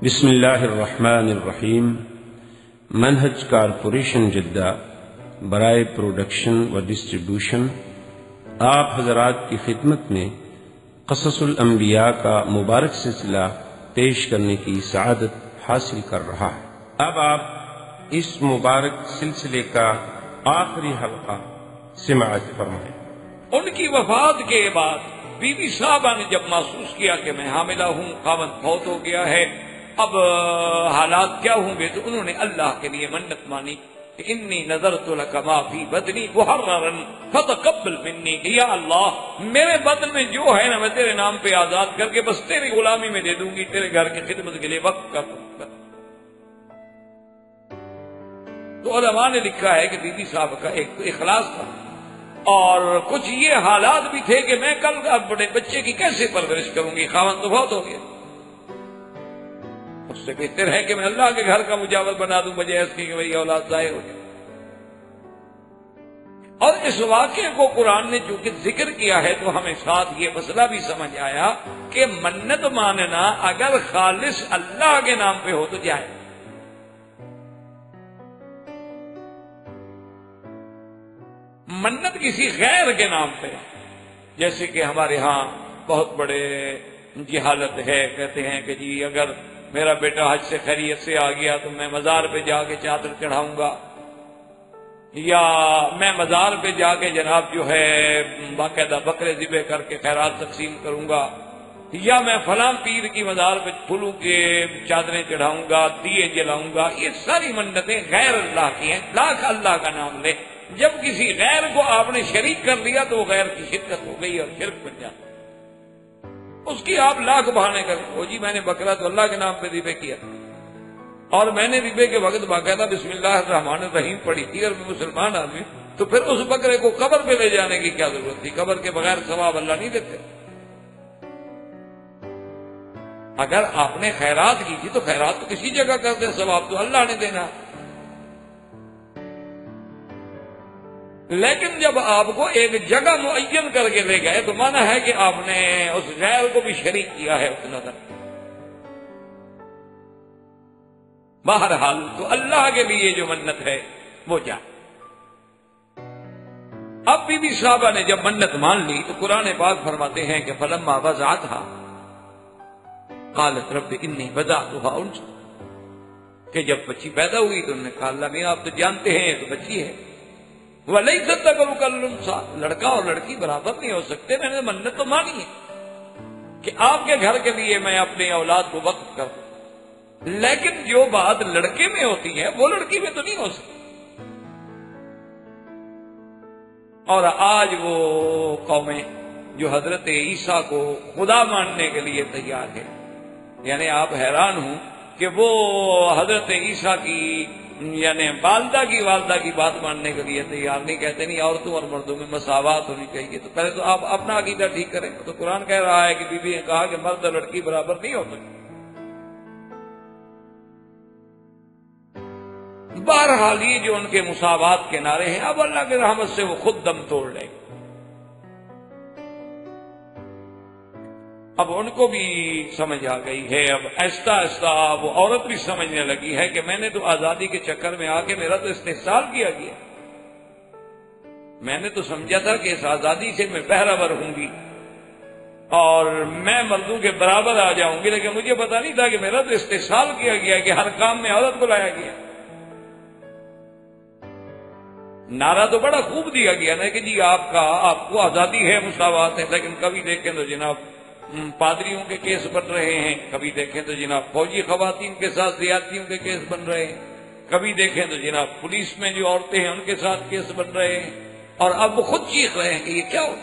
بسم اللہ الرحمن الرحیم۔ منہج کارپوریشن جدہ برائے پروڈکشن و ڈسٹریبیوشن آپ حضرات کی خدمت میں قصص الانبیاء کا مبارک سلسلہ پیش کرنے کی سعادت حاصل کر رہا ہے۔ اب آپ اس مبارک سلسلے کا آخری حلقہ سماعت فرمائیں۔ ان کی وفات کے بعد بی بی صاحبہ نے جب محسوس کیا کہ میں حاملہ ہوں، خاوند فوت ہو گیا ہے، اب حالات کیا ہوں گے، تو انہوں نے اللہ کے لیے منت مانی کہ انی نذرت لک ما فی بدنی محررا فتقبل منی، یا اللہ میرے بدن میں جو ہے نا میں تیرے نام پہ آزاد کر کے بس تیری غلامی میں دے دوں گی، تیرے گھر کی خدمت کے لیے وقت کر دوں گا۔ تو علماء نے لکھا ہے کہ بی بی صاحب کا ایک تو اخلاص تھا، اور کچھ یہ حالات بھی تھے کہ میں کل بڑے بچے کی کیسے پرورش کروں گی، خاوند تو بہت ہو گیا، اس سے بہتر ہے کہ میں اللہ کے گھر کا مجاور بنا دوں بجائے اس کی کہ میری اولاد ضائع ہو جائے۔ اور اس واقعے کو قرآن نے چونکہ ذکر کیا ہے تو ہمیں ساتھ یہ مسئلہ بھی سمجھ آیا کہ منت ماننا اگر خالص اللہ کے نام پہ ہو تو جائے، منت کسی غیر کے نام پہ، جیسے کہ ہمارے ہاں بہت بڑے جہالت ہے، کہتے ہیں کہ جی اگر میرا بیٹا حج سے خیریت سے آ گیا تو میں مزار پہ جا کے چادر چڑھاؤں گا، یا میں مزار پہ جا کے جناب جو ہے باقاعدہ بکرے ذبح کر کے خیرات تقسیم کروں گا، یا میں فلاں پیر کی مزار پہ پھولوں کے چادریں چڑھاؤں گا، دیے جلاؤں گا۔ یہ ساری منتیں غیر اللہ کی ہیں، لاکھ اللہ کا نام لے، جب کسی غیر کو آپ نے شریک کر لیا تو وہ غیر کی شرکت ہو گئی اور شرک بن جاتا، اس کی آپ لاکھ بہانے کریں، وہ جی میں نے بکرا تو اللہ کے نام پہ ذبح کیا، اور میں نے ذبح کے وقت باقاعدہ بسم اللہ الرحمن الرحیم پڑھی تھی، اور میں مسلمان آدمی، تو پھر اس بکرے کو قبر پہ لے جانے کی کیا ضرورت تھی؟ قبر کے بغیر ثواب اللہ نہیں دیتے۔ اگر آپ نے خیرات کی تھی تو خیرات تو کسی جگہ کرتے، ثواب تو اللہ نے دینا۔ لیکن جب آپ کو ایک جگہ معین کر کے لے گئے تو مانا ہے کہ آپ نے اس غیر کو بھی شریک کیا ہے اس نظر۔ بہرحال تو اللہ کے لیے جو منت ہے وہ جائے۔ اب بی بی صاحبہ نے جب منت مان لی تو قرآن پاک فرماتے ہیں کہ فلما وضعتها قالت رب انی وضعتها انثى، کہ جب بچی پیدا ہوئی تو انہوں نے کہا اللہ میاں آپ تو جانتے ہیں تو بچی ہے، وَلَيْسَ الذَّكَرُ كَالْأُنثَىٰ، لڑکا اور لڑکی برابر نہیں ہو سکتے، میں نے منت تو مانی ہے کہ آپ کے گھر کے لیے میں اپنی اولاد کو وقف کر دوں، لیکن جو بات لڑکے میں ہوتی ہے وہ لڑکی میں تو نہیں ہو سکتی۔ اور آج وہ قومیں جو حضرت عیسیٰ کو خدا ماننے کے لیے تیار ہے، یعنی آپ حیران ہوں کہ وہ حضرت عیسیٰ کی یعنی والدہ کی بات ماننے کے لیے تیار نہیں، کہتے نہیں عورتوں اور مردوں میں مساوات ہونی چاہیے۔ تو پہلے تو آپ اپنا عقیدہ ٹھیک کریں، تو قرآن کہہ رہا ہے کہ بی بی نے کہا کہ مرد اور لڑکی برابر نہیں ہو سکتے۔ بہرحال یہ جو ان کے مساوات کے نعرے ہیں، اب اللہ کی رحمت سے وہ خود دم توڑ لیں گے۔ اب ان کو بھی سمجھ آ گئی ہے، اب آہستہ آہستہ وہ عورت بھی سمجھنے لگی ہے کہ میں نے تو آزادی کے چکر میں آ کے میرا تو استحصال کیا گیا، میں نے تو سمجھا تھا کہ اس آزادی سے میں بہرہ ور ہوں گی اور میں مردوں کے برابر آ جاؤں گی، لیکن مجھے پتا نہیں تھا کہ میرا تو استحصال کیا گیا کہ ہر کام میں عورت کو لایا گیا۔ نعرہ تو بڑا خوب دیا گیا نا کہ جی آپ کو آزادی ہے، مساوات ہے، لیکن کبھی دیکھیں تو جناب پادریوں کے کیس بن رہے ہیں، کبھی دیکھیں تو جناب فوجی خواتین کے ساتھ زیادتیوں کے کیس بن رہے ہیں، کبھی دیکھیں تو جناب پولیس میں جو عورتیں ہیں ان کے ساتھ کیس بن رہے ہیں، اور اب وہ خود چیخ رہے ہیں کہ یہ کیا ہو۔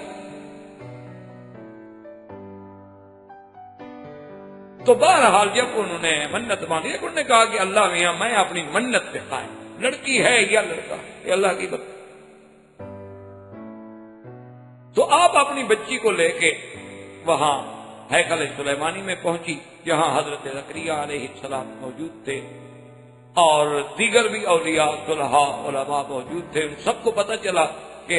تو بہرحال جب انہوں نے منت مانی، انہوں نے کہا کہ اللہ میاں میں اپنی منت پہ قائم، لڑکی ہے یا لڑکا، یہ اللہ کی بات۔ تو آپ اپنی بچی کو لے کے وہاں ہیکل سلیمانی میں پہنچی، جہاں حضرت زکریا علیہ السلام موجود تھے اور دیگر بھی اولیاء صلحاء علماء موجود تھے۔ ان سب کو پتہ چلا کہ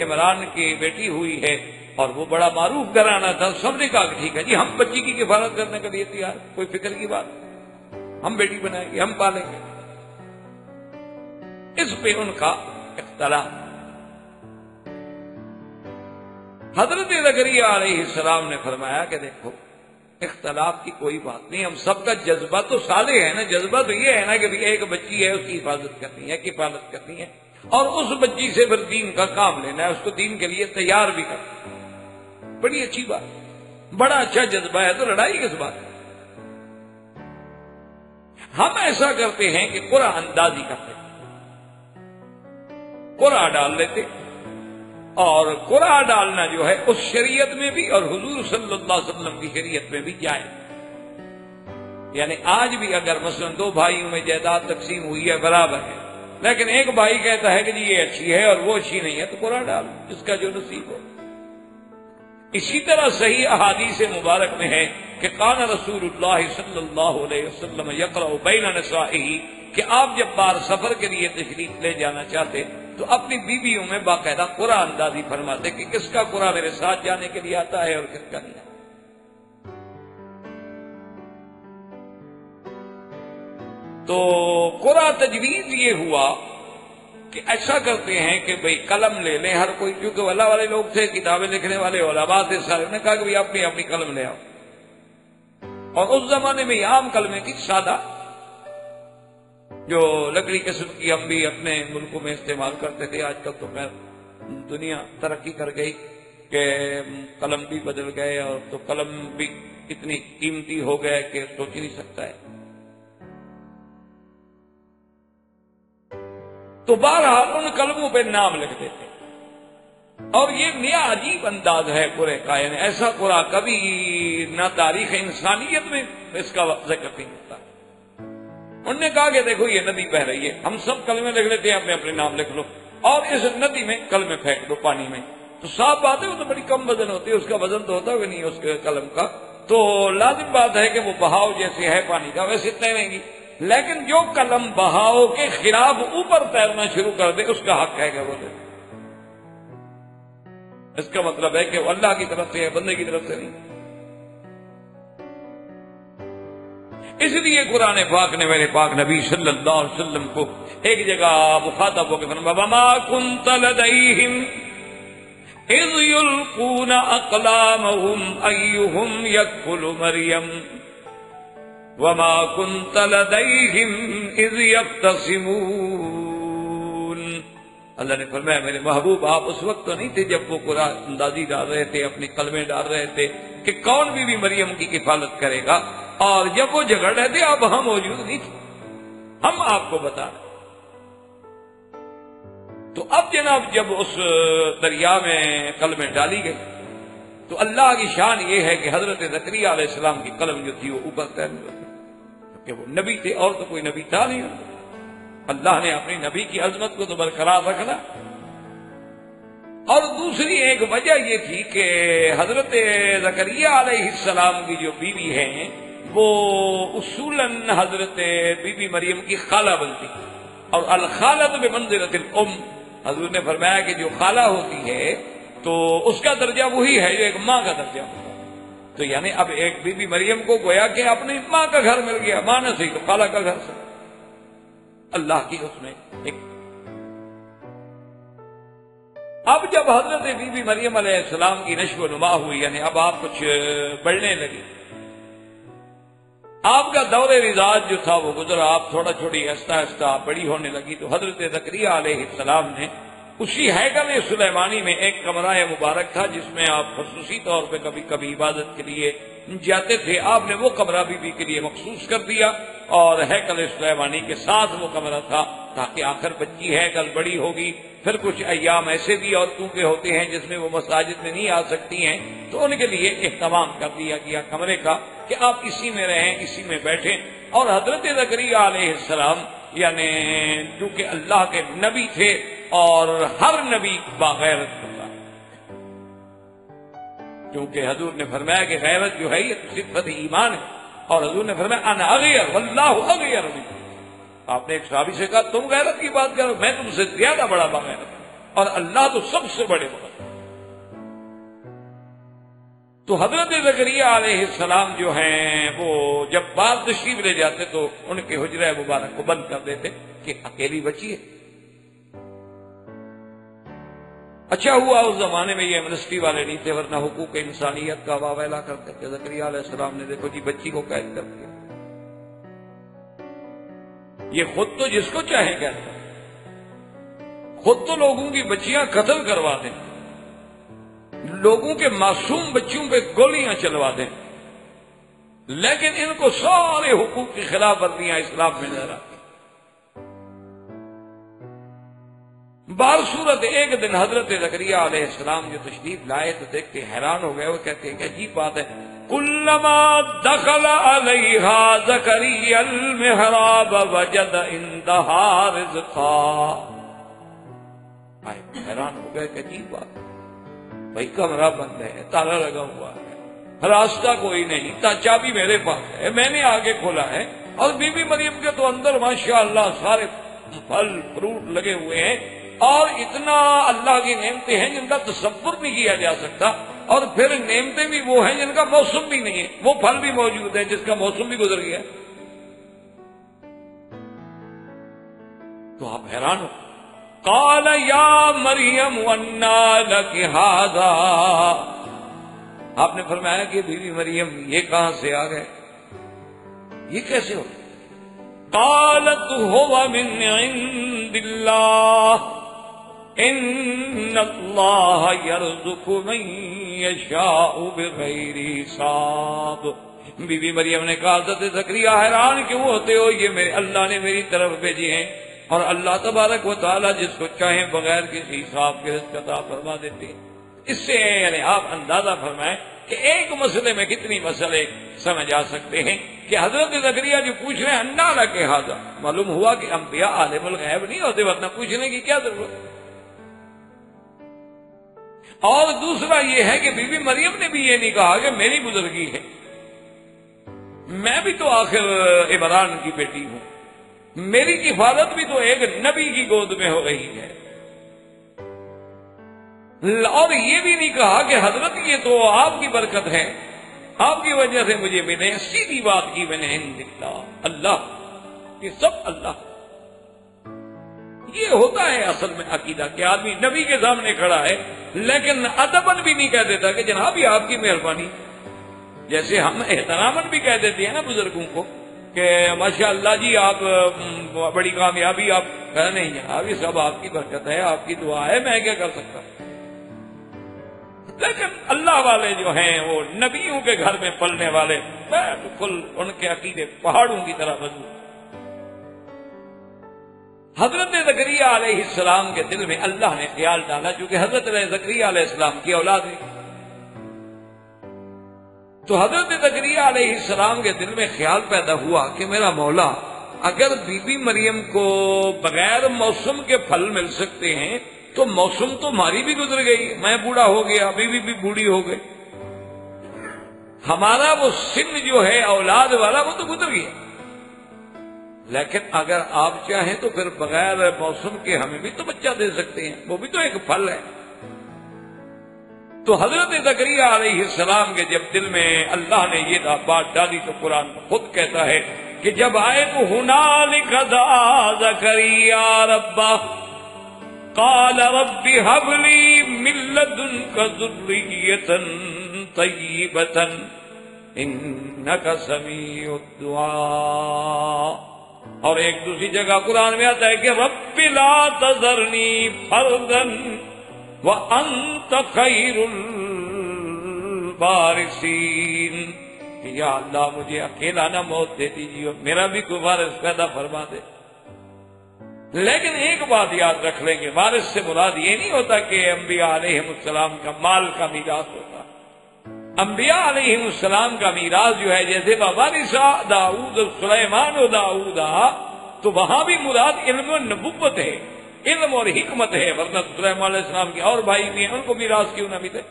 عمران کی بیٹی ہوئی ہے، اور وہ بڑا معروف گھرانہ تھا، سب نے کہا کہ ٹھیک ہے جی ہم بچی کی کفالت کرنے کے لیے تیار، کوئی فکر کی بات۔ ہم بیٹی بنائیں گے، ہم پالیں گے۔ اس پہ ان کا اختلاف۔ حضرت زکریا علیہ السلام نے فرمایا کہ دیکھو اختلاف کی کوئی بات نہیں، ہم سب کا جذبہ تو صالح ہے نا، جذبہ تو یہ ہے نا کہ ایک بچی ہے، اس کی حفاظت کرنی ہے، کفالت کرنی ہے، اور اس بچی سے پھر دین کا کام لینا ہے، اس کو دین کے لیے تیار بھی کرنا ہے۔ بڑی اچھی بات، بڑا اچھا جذبہ ہے، تو لڑائی کس بات ہے؟ ہم ایسا کرتے ہیں کہ قرآن اندازی کرتے ہیں، قرآن ڈال لیتے، اور قرآن ڈالنا جو ہے اس شریعت میں بھی اور حضور صلی اللہ علیہ وسلم کی شریعت میں بھی جائے۔ یعنی آج بھی اگر مثلا دو بھائیوں میں جائیداد تقسیم ہوئی ہے برابر ہے، لیکن ایک بھائی کہتا ہے کہ جی یہ اچھی ہے اور وہ اچھی نہیں ہے، تو قرآن ڈال جس کا جو نصیب ہو۔ اسی طرح صحیح احادیث مبارک میں ہے کہ کان رسول اللہ صلی اللہ علیہ وسلم یقرأ بین نسائہ، کہ آپ جب بار سفر کے لیے تشریف لے جانا چاہتے تو اپنی بیویوں میں باقاعدہ قرآن اندازی فرماتے کہ کس کا قرآن میرے ساتھ جانے کے لیے آتا ہے اور کس کا نہیں آتا۔ تو قرآن تجویز یہ ہوا کہ ایسا کرتے ہیں کہ بھئی قلم لے لیں ہر کوئی، کیونکہ اللہ والے لوگ تھے، کتابیں لکھنے والے علماء تھے سارے، نے کہا کہ بھئی اپنی اپنی قلم لے آؤ۔ اور اس زمانے میں یہ عام قلمیں تھی، سادہ، جو لکڑی قسم کی ہم بھی اپنے ملکوں میں استعمال کرتے تھے۔ آج کل تو خیر دنیا ترقی کر گئی کہ قلم بھی بدل گئے، اور تو قلم بھی اتنی قیمتی ہو گئے کہ سوچ ہی نہیں سکتا ہے۔ تو بہرحال ان قلموں پہ نام لکھ دیتے، اور یہ نیا عجیب انداز ہے قرآن کا، یعنی ایسا قرآن کبھی نہ تاریخ انسانیت میں اس کا ذکر نہیں ہوتا۔ انہوں نے کہا کہ دیکھو یہ ندی بہ رہی ہے، ہم سب کلمے لکھ لیتے ہیں، اپنے اپنے نام لکھ لو، اور اس ندی میں کلمے پھینک دو پانی میں۔ تو صاف بات ہے وہ تو بڑی کم وزن ہوتی ہے، اس کا وزن تو ہوتا ہوگا نہیں اس کے قلم کا، تو لازم بات ہے کہ وہ بہاؤ جیسے ہے پانی کا ویسے تیریں گی، لیکن جو قلم بہاؤ کے خلاف اوپر تیرنا شروع کر دے اس کا حق ہے کہ وہ دے۔ اس کا مطلب ہے کہ وہ اللہ کی طرف سے ہے، بندے کی طرف سے نہیں۔ اس لیے قرآن پاک نے میرے پاک نبی صلی اللہ علیہ وسلم کو ایک جگہ مخاطب ہو کے فرمایا وما كنت لديهم اذ يلقون اقلامهم ايهم يكفل مريم وما كنت لديهم اذ يختصمون۔ اللہ نے فرمایا میرے محبوب آپ اس وقت تو نہیں تھے جب وہ قرآن اندازی ڈال رہے تھے، اپنی قلمیں ڈال رہے تھے کہ کون بھی مریم کی کفالت کرے گا، اور جب وہ جھگڑ رہے تھے اب ہم موجود نہیں تھے، ہم آپ کو بتا رہے۔ تو اب جناب جب اس دریا میں قلمیں ڈالی گئی تو اللہ کی شان یہ ہے کہ حضرت زکریا علیہ السلام کی قلم جو تھی وہ اوپر تیرنے لگی، کہ وہ نبی تھے اور تو کوئی نبی تھا نہیں۔ اللہ نے اپنی نبی کی عظمت کو تو برقرار رکھنا۔ اور دوسری ایک وجہ یہ تھی کہ حضرت زکریا علیہ السلام کی جو بیوی ہیں وہ اصولاً حضرت بی بی مریم کی خالہ بنتی، اور الخالۃ بمنزلۃ الام، حضور نے فرمایا کہ جو خالہ ہوتی ہے تو اس کا درجہ وہی ہے جو ایک ماں کا درجہ ہوتا ہے۔ تو یعنی اب ایک بی بی مریم کو گویا کہ اپنی ماں کا گھر مل گیا، ماں نہ صحیح تو خالہ کا گھر سے، اللہ کی اس میں ایک۔ اب جب حضرت بی بی مریم علیہ السلام کی نشو و نما ہوئی، یعنی اب آپ کچھ بڑھنے لگی، آپ کا دور رضاعت جو تھا وہ گزرا، آپ تھوڑا چھوٹی آہستہ آہستہ بڑی ہونے لگی، تو حضرت زکریا علیہ السلام نے اسی ہیکل سلیمانی میں ایک کمرہ مبارک تھا جس میں آپ خصوصی طور پہ کبھی کبھی عبادت کے لیے جاتے تھے، آپ نے وہ کمرہ بی بی کے لیے مخصوص کر دیا، اور ہیکل سلیمانی کے ساتھ وہ کمرہ تھا، تاکہ آخر بچی ہیکل بڑی ہوگی، پھر کچھ ایام ایسے بھی عورتوں کے ہوتے ہیں جس میں وہ مساجد میں نہیں آ سکتی ہیں، تو ان کے لیے اہتمام کر دیا گیا کمرے کا کہ آپ اسی میں رہیں، اسی میں بیٹھیں۔ اور حضرت زکریا علیہ السلام یعنی چونکہ اللہ کے نبی تھے، اور ہر نبی باغیرت ہوتا ہے، کیونکہ حضور نے فرمایا کہ غیرت جو ہے یہ صفت ایمان ہے، اور حضور نے فرمایا انا اغیر واللہ اغیر بکم۔ آپ نے ایک صحابی سے کہا تم غیرت کی بات کرو، میں تم سے زیادہ بڑا باغیرت ہوں، اور اللہ تو سب سے بڑے بڑا۔ تو حضرت زکریا علیہ السلام جو ہیں وہ جب بعد تشریف لے جاتے تو ان کے حجرہ مبارک کو بند کر دیتے کہ اکیلی بچی ہے. اچھا ہوا اس زمانے میں یہ ایمنسٹی والے نہیں تھے، ورنہ حقوق انسانیت کا واویلا کرتے کہ زکریا علیہ السلام نے دیکھو جی بچی کو قید کر دیا. یہ خود تو جس کو چاہے کہتا ہے، خود تو لوگوں کی بچیاں قتل کروا دیں، لوگوں کے معصوم بچوں پہ گولیاں چلوا دیں، لیکن ان کو سارے حقوق کی خلاف ورزیاں اسلام میں نظر آتی. بار صورت ایک دن حضرت زکریا علیہ السلام جو تشریف لائے تو دیکھ کے حیران ہو گئے. وہ کہتے ہیں کہ عجیب بات ہے، کلما دخل علیہا زکریا المحراب وجد عندہا رزقا. حیران ہو گئے کہ عجیب بات، بھائی کمرہ بند ہے، تالا لگا ہوا ہے، راستہ کوئی نہیں، چابی میرے پاس ہے، میں نے آگے کھولا ہے، اور بی بی مریم کے تو اندر ماشاءاللہ سارے پھل فروٹ لگے ہوئے ہیں، اور اتنا اللہ کی نعمتیں ہیں جن کا تصور نہیں کیا جا سکتا. اور پھر نعمتیں بھی وہ ہیں جن کا موسم بھی نہیں ہے، وہ پھل بھی موجود ہے جس کا موسم بھی گزر گیا. تو آپ حیران ہو. قال یا مریم انا لک ھذا، آپ نے فرمایا کہ بیوی مریم یہ کہاں سے آ گئے، یہ کیسے ہو؟ قالت هو من عند اللہ ان اللہ یرزق من یشاء بغیر حساب. بی بی مریم نے کہا حضرت زکریا حیران کیوں ہوتے ہو، یہ میرے اللہ نے میری طرف بھیجے ہیں، اور اللہ تبارک و تعالی جس کو چاہیں بغیر کسی حساب کے رزق عطا فرما دیتے ہیں. اس سے یعنی آپ اندازہ فرمائیں کہ ایک مسئلے میں کتنی مسئلے سمجھ آ سکتے ہیں کہ حضرت زکریا جو پوچھ رہے ہیں انا لک ھذا، معلوم ہوا کہ انبیاء عالم الغیب نہیں ہوتے، ورنہ پوچھنے کی کیا ضرورت. اور دوسرا یہ ہے کہ بی بی مریم نے بھی یہ نہیں کہا کہ میری بزرگی ہے، میں بھی تو آخر عمران کی بیٹی ہوں، میری حفاظت بھی تو ایک نبی کی گود میں ہو رہی ہے. اور یہ بھی نہیں کہا کہ حضرت یہ تو آپ کی برکت ہے، آپ کی وجہ سے مجھے ملے. سیدھی بات کی میں نے اللہ، یہ سب اللہ. یہ ہوتا ہے اصل میں عقیدہ کہ آدمی نبی کے سامنے کھڑا ہے لیکن ادبن بھی نہیں کہہ دیتا کہ جناب یہ آپ کی مہربانی. جیسے ہم احترامن بھی کہہ دیتے ہیں نا بزرگوں کو کہ ماشاء اللہ جی آپ بڑی کامیابی، آپ نہیں جناب یہ سب آپ کی برکت ہے، آپ کی دعا ہے، میں کیا کر سکتا. لیکن اللہ والے جو ہیں وہ نبیوں کے گھر میں پلنے والے، بالکل ان کے عقیدے پہاڑوں کی طرح مضبوط. حضرت زکریا علیہ السلام کے دل میں اللہ نے خیال ڈالا، چونکہ حضرت زکریا علیہ السلام کی اولاد ہے، تو حضرت زکریا علیہ السلام کے دل میں خیال پیدا ہوا کہ میرا مولا اگر بی بی مریم کو بغیر موسم کے پھل مل سکتے ہیں تو موسم تو ہماری بھی گزر گئی، میں بوڑھا ہو گیا، بیوی بھی بوڑھی ہو گئی، ہمارا وہ سن جو ہے اولاد والا وہ تو گزر گیا. لیکن اگر آپ چاہیں تو پھر بغیر موسم کے ہمیں بھی تو بچہ دے سکتے ہیں، وہ بھی تو ایک پھل ہے. تو حضرت زکریا علیہ السلام کے جب دل میں اللہ نے یہ بات ڈالی تو قرآن خود کہتا ہے کہ جب آئے تو ہنالک دعا زکریا ربہ قال رب هب لي من لدنك ذرية طيبة إنك سميع الدعاء. اور ایک دوسری جگہ قرآن میں آتا ہے کہ رب لا تذرنی فردا وانت خیر الوارثین، یا اللہ مجھے اکیلا نہ موت دے دیجیے، میرا بھی کوئی وارث پیدا فرما دے. لیکن ایک بات یاد رکھ لیں گے، وارث سے مراد یہ نہیں ہوتا کہ انبیاء علیہ السلام کا مال کا میراث ہوتا. انبیاء علیہ السلام کا میراث جو ہے جیسے وارثا داؤد سلیمان و داؤد، تو وہاں بھی مراد علم و نبوت ہے، علم اور حکمت ہے، ورنہ سلیمان علیہ السلام کے اور بھائی بھی ہیں، ان کو میراث کیوں نہ ملے.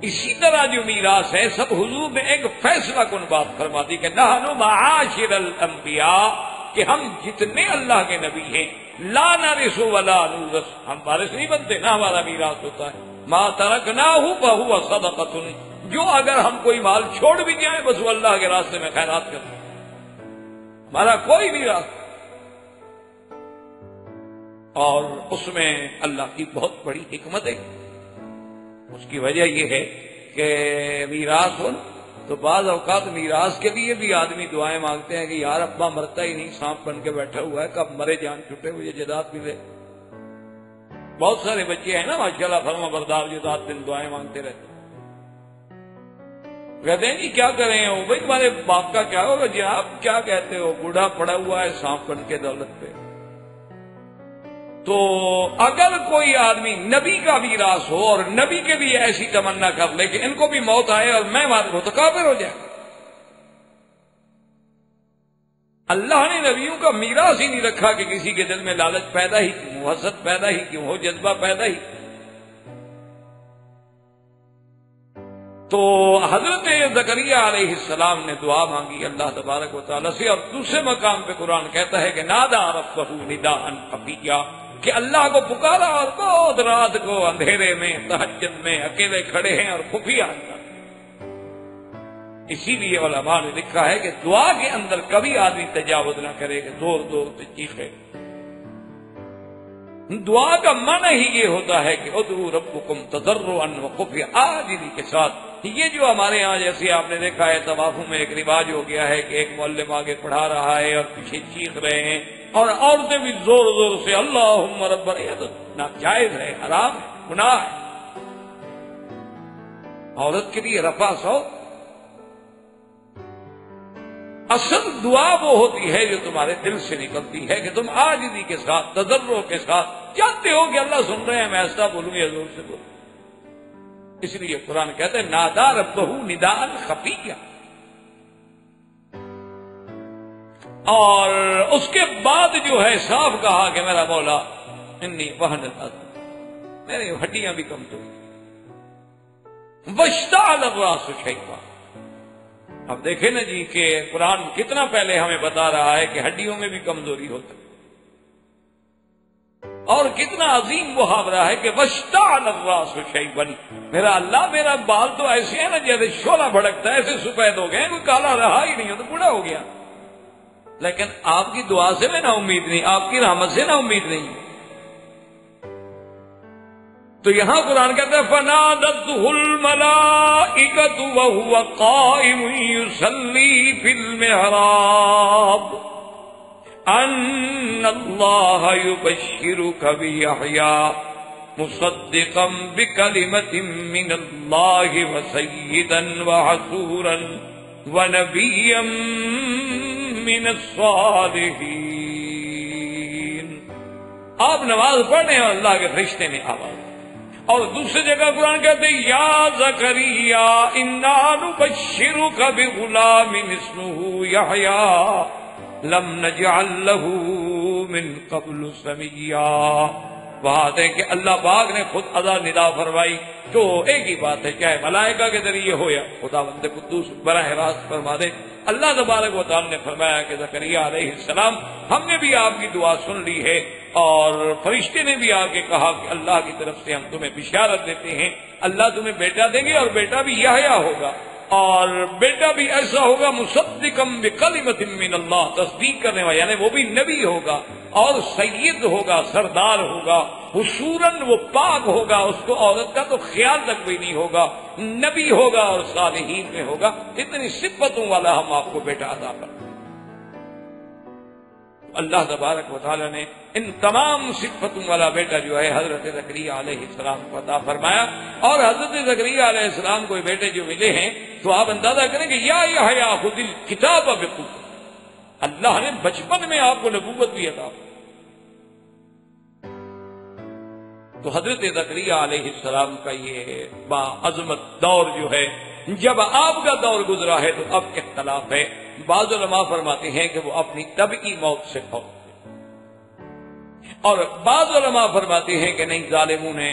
اسی طرح جو میراث ہے سب حضور نے ایک فیصلہ کن بات فرما دی کہ نحن معاشر الانبیاء، کہ ہم جتنے اللہ کے نبی ہیں لا نرث ولا نورث، ہم وارث نہیں بنتے، نہ ہمارا میراث ہوتا ہے. ما ترکناہ فہو صدقۃ، جو اگر ہم کوئی مال چھوڑ بھی جائیں بس وہ اللہ کے راستے میں خیرات کریں، ہمارا کوئی بھی راستہ۔ اور اس میں اللہ کی بہت بڑی حکمت ہے۔ اس کی وجہ یہ ہے کہ میراث ہو تو بعض اوقات میراث کے لیے بھی آدمی دعائیں مانگتے ہیں کہ یار ابا مرتا ہی نہیں، سانپ بن کے بیٹھا ہوا ہے، کب مرے جان چھٹے مجھے جداد ملے۔ بہت سارے بچے ہیں نا ماشاءاللہ فرما بردار، جو رات دن دعائیں مانگتے رہتے ہیں۔ کہتے ہیں جی کیا کریں ہو بھائی، تمہارے باپ کا کیا ہوگا؟ جناب کیا کہتے ہو، بوڑھا پڑا ہوا ہے سانپ بن کے دولت پہ۔ تو اگر کوئی آدمی نبی کا میراث ہو اور نبی کے بھی ایسی تمنا کر لے کہ ان کو بھی موت آئے اور میں مار ہوں، تو کافر ہو جائے۔ اللہ نے نبیوں کا میراث ہی نہیں رکھا کہ کسی کے دل میں لالچ پیدا ہی کیوں ہو، حسد پیدا ہی کیوں ہو، جذبہ پیدا ہی۔ تو حضرت زکریا علیہ السلام نے دعا مانگی اللہ تبارک و تعالیٰ سے، اور دوسرے مقام پہ قرآن کہتا ہے کہ نادا ربہ نداء خفیا، کہ اللہ کو پکارا اور بہت رات کو اندھیرے میں تہجد میں اکیلے کھڑے ہیں اور خفیہ انداز۔ اسی لیے علماء نے لکھا ہے کہ دعا کے اندر کبھی آدمی تجاوز نہ کرے کہ زور زور سے چیخے۔ دعا کا معنی ہی یہ ہوتا ہے کہ ادعوا ربکم تضرعا وخفیا، عاجزی کے ساتھ۔ یہ جو ہمارے ہاں جیسے آپ نے دیکھا ہے طوافوں میں ایک رواج ہو گیا ہے کہ ایک معلم آگے پڑھا رہا ہے اور پیچھے چیخ رہے ہیں، اور عورتیں بھی زور زور سے اللہم ربنا، یہ تو ناجائز ہے، حرام ہے، گناہ ہے۔ عورت کے لیے رفع صوت، اصل دعا وہ ہوتی ہے جو تمہارے دل سے نکلتی ہے کہ تم عاجزی کے ساتھ تضرع کے ساتھ جانتے ہو کہ اللہ سن رہے ہیں، میں ایسا بولوں یا زور سے بولوں۔ اس لیے قرآن کہتے ہیں نادا ربہ نداء خفیا، اور اس کے بعد جو ہے صاف کہا کہ میرا مولا انی وہن العظم، میری ہڈیاں بھی کمزور، واشتعل الراس شیبا۔ اب دیکھیں نا جی کہ قرآن کتنا پہلے ہمیں بتا رہا ہے کہ ہڈیوں میں بھی کمزوری ہوتی ہے، اور کتنا عظیم محاورہ ہے کہ واشتعل الراس شیبا، میرا اللہ میرا بال تو ایسے ہیں نا جیسے شعلہ بھڑکتا ہے، ایسے سفید ہو گئے، کوئی کالا رہا ہی نہیں، تو بوڑھا ہو گیا۔ لیکن آپ کی دعا سے میں نا امید نہیں، آپ کی رحمت سے نا امید نہیں۔ تو یہاں قرآن کہتا ہے فَنَادَتْهُ الْمَلَائِكَةُ وَهُوَ قَائِمٌ يُصَلِّي فِي الْمِحْرَابِ أَنَّ اللَّهَ يُبَشِّرُكَ بِيَحْيَىٰ مُصَدِّقًا بِكَلِمَةٍ مِّنَ اللَّهِ وَسَيِّدًا وَحَصُورًا وَنَبِيًّا من الصالحین۔ آپ نماز پڑھ رہے ہیں اور اللہ کے فرشتے نے آواز، اور دوسری جگہ قرآن کہتے ہیں یا زکریا انا نبشرک بغلام اسمہ یحییٰ لم نجعل له من قبل سمیا۔ بات ہے کہ اللہ پاک نے خود ادا ندا فرمائی، تو ایک ہی بات ہے چاہے ملائکہ کے ذریعے ہو یا خداوند قدوس براہ راست فرما دے۔ اللہ تبارک و تعالی نے فرمایا کہ زکریا علیہ السلام ہم نے بھی آپ کی دعا سن لی ہے، اور فرشتے نے بھی آ کے کہا کہ اللہ کی طرف سے ہم تمہیں بشارت دیتے ہیں، اللہ تمہیں بیٹا دیں گے، اور بیٹا بھی یحییٰ ہوگا، اور بیٹا بھی ایسا ہوگا مصدقا بکلمۃ من اللہ، تصدیق کرنے والا، یعنی وہ بھی نبی ہوگا، اور سید ہوگا، سردار ہوگا، حصوراً وہ پاک ہوگا، اس کو عورت کا تو خیال تک بھی نہیں ہوگا، نبی ہوگا اور صالحین میں ہوگا۔ اتنی صفتوں والا ہم آپ کو بیٹا عطا کر۔ اللہ تبارک و تعالی نے ان تمام صفتوں والا بیٹا جو ہے حضرت زکریا علیہ السلام کو عطا فرمایا، اور حضرت زکریا علیہ السلام کو بیٹے جو ملے ہیں تو آپ اندازہ کریں کہ یا یحییٰ خذ الکتاب بقوة، اللہ نے بچپن میں آپ کو نبوت بھی عطا کی۔ تو حضرت زکریا علیہ السلام کا یہ با عظمت دور جو ہے، جب آپ کا دور گزرا ہے تو اب اختلاف ہے۔ بعض علماء فرماتے ہیں کہ وہ اپنی طبعی موت سے فوت ہوئے، اور بعض علماء فرماتے ہیں کہ نہیں، ظالموں نے،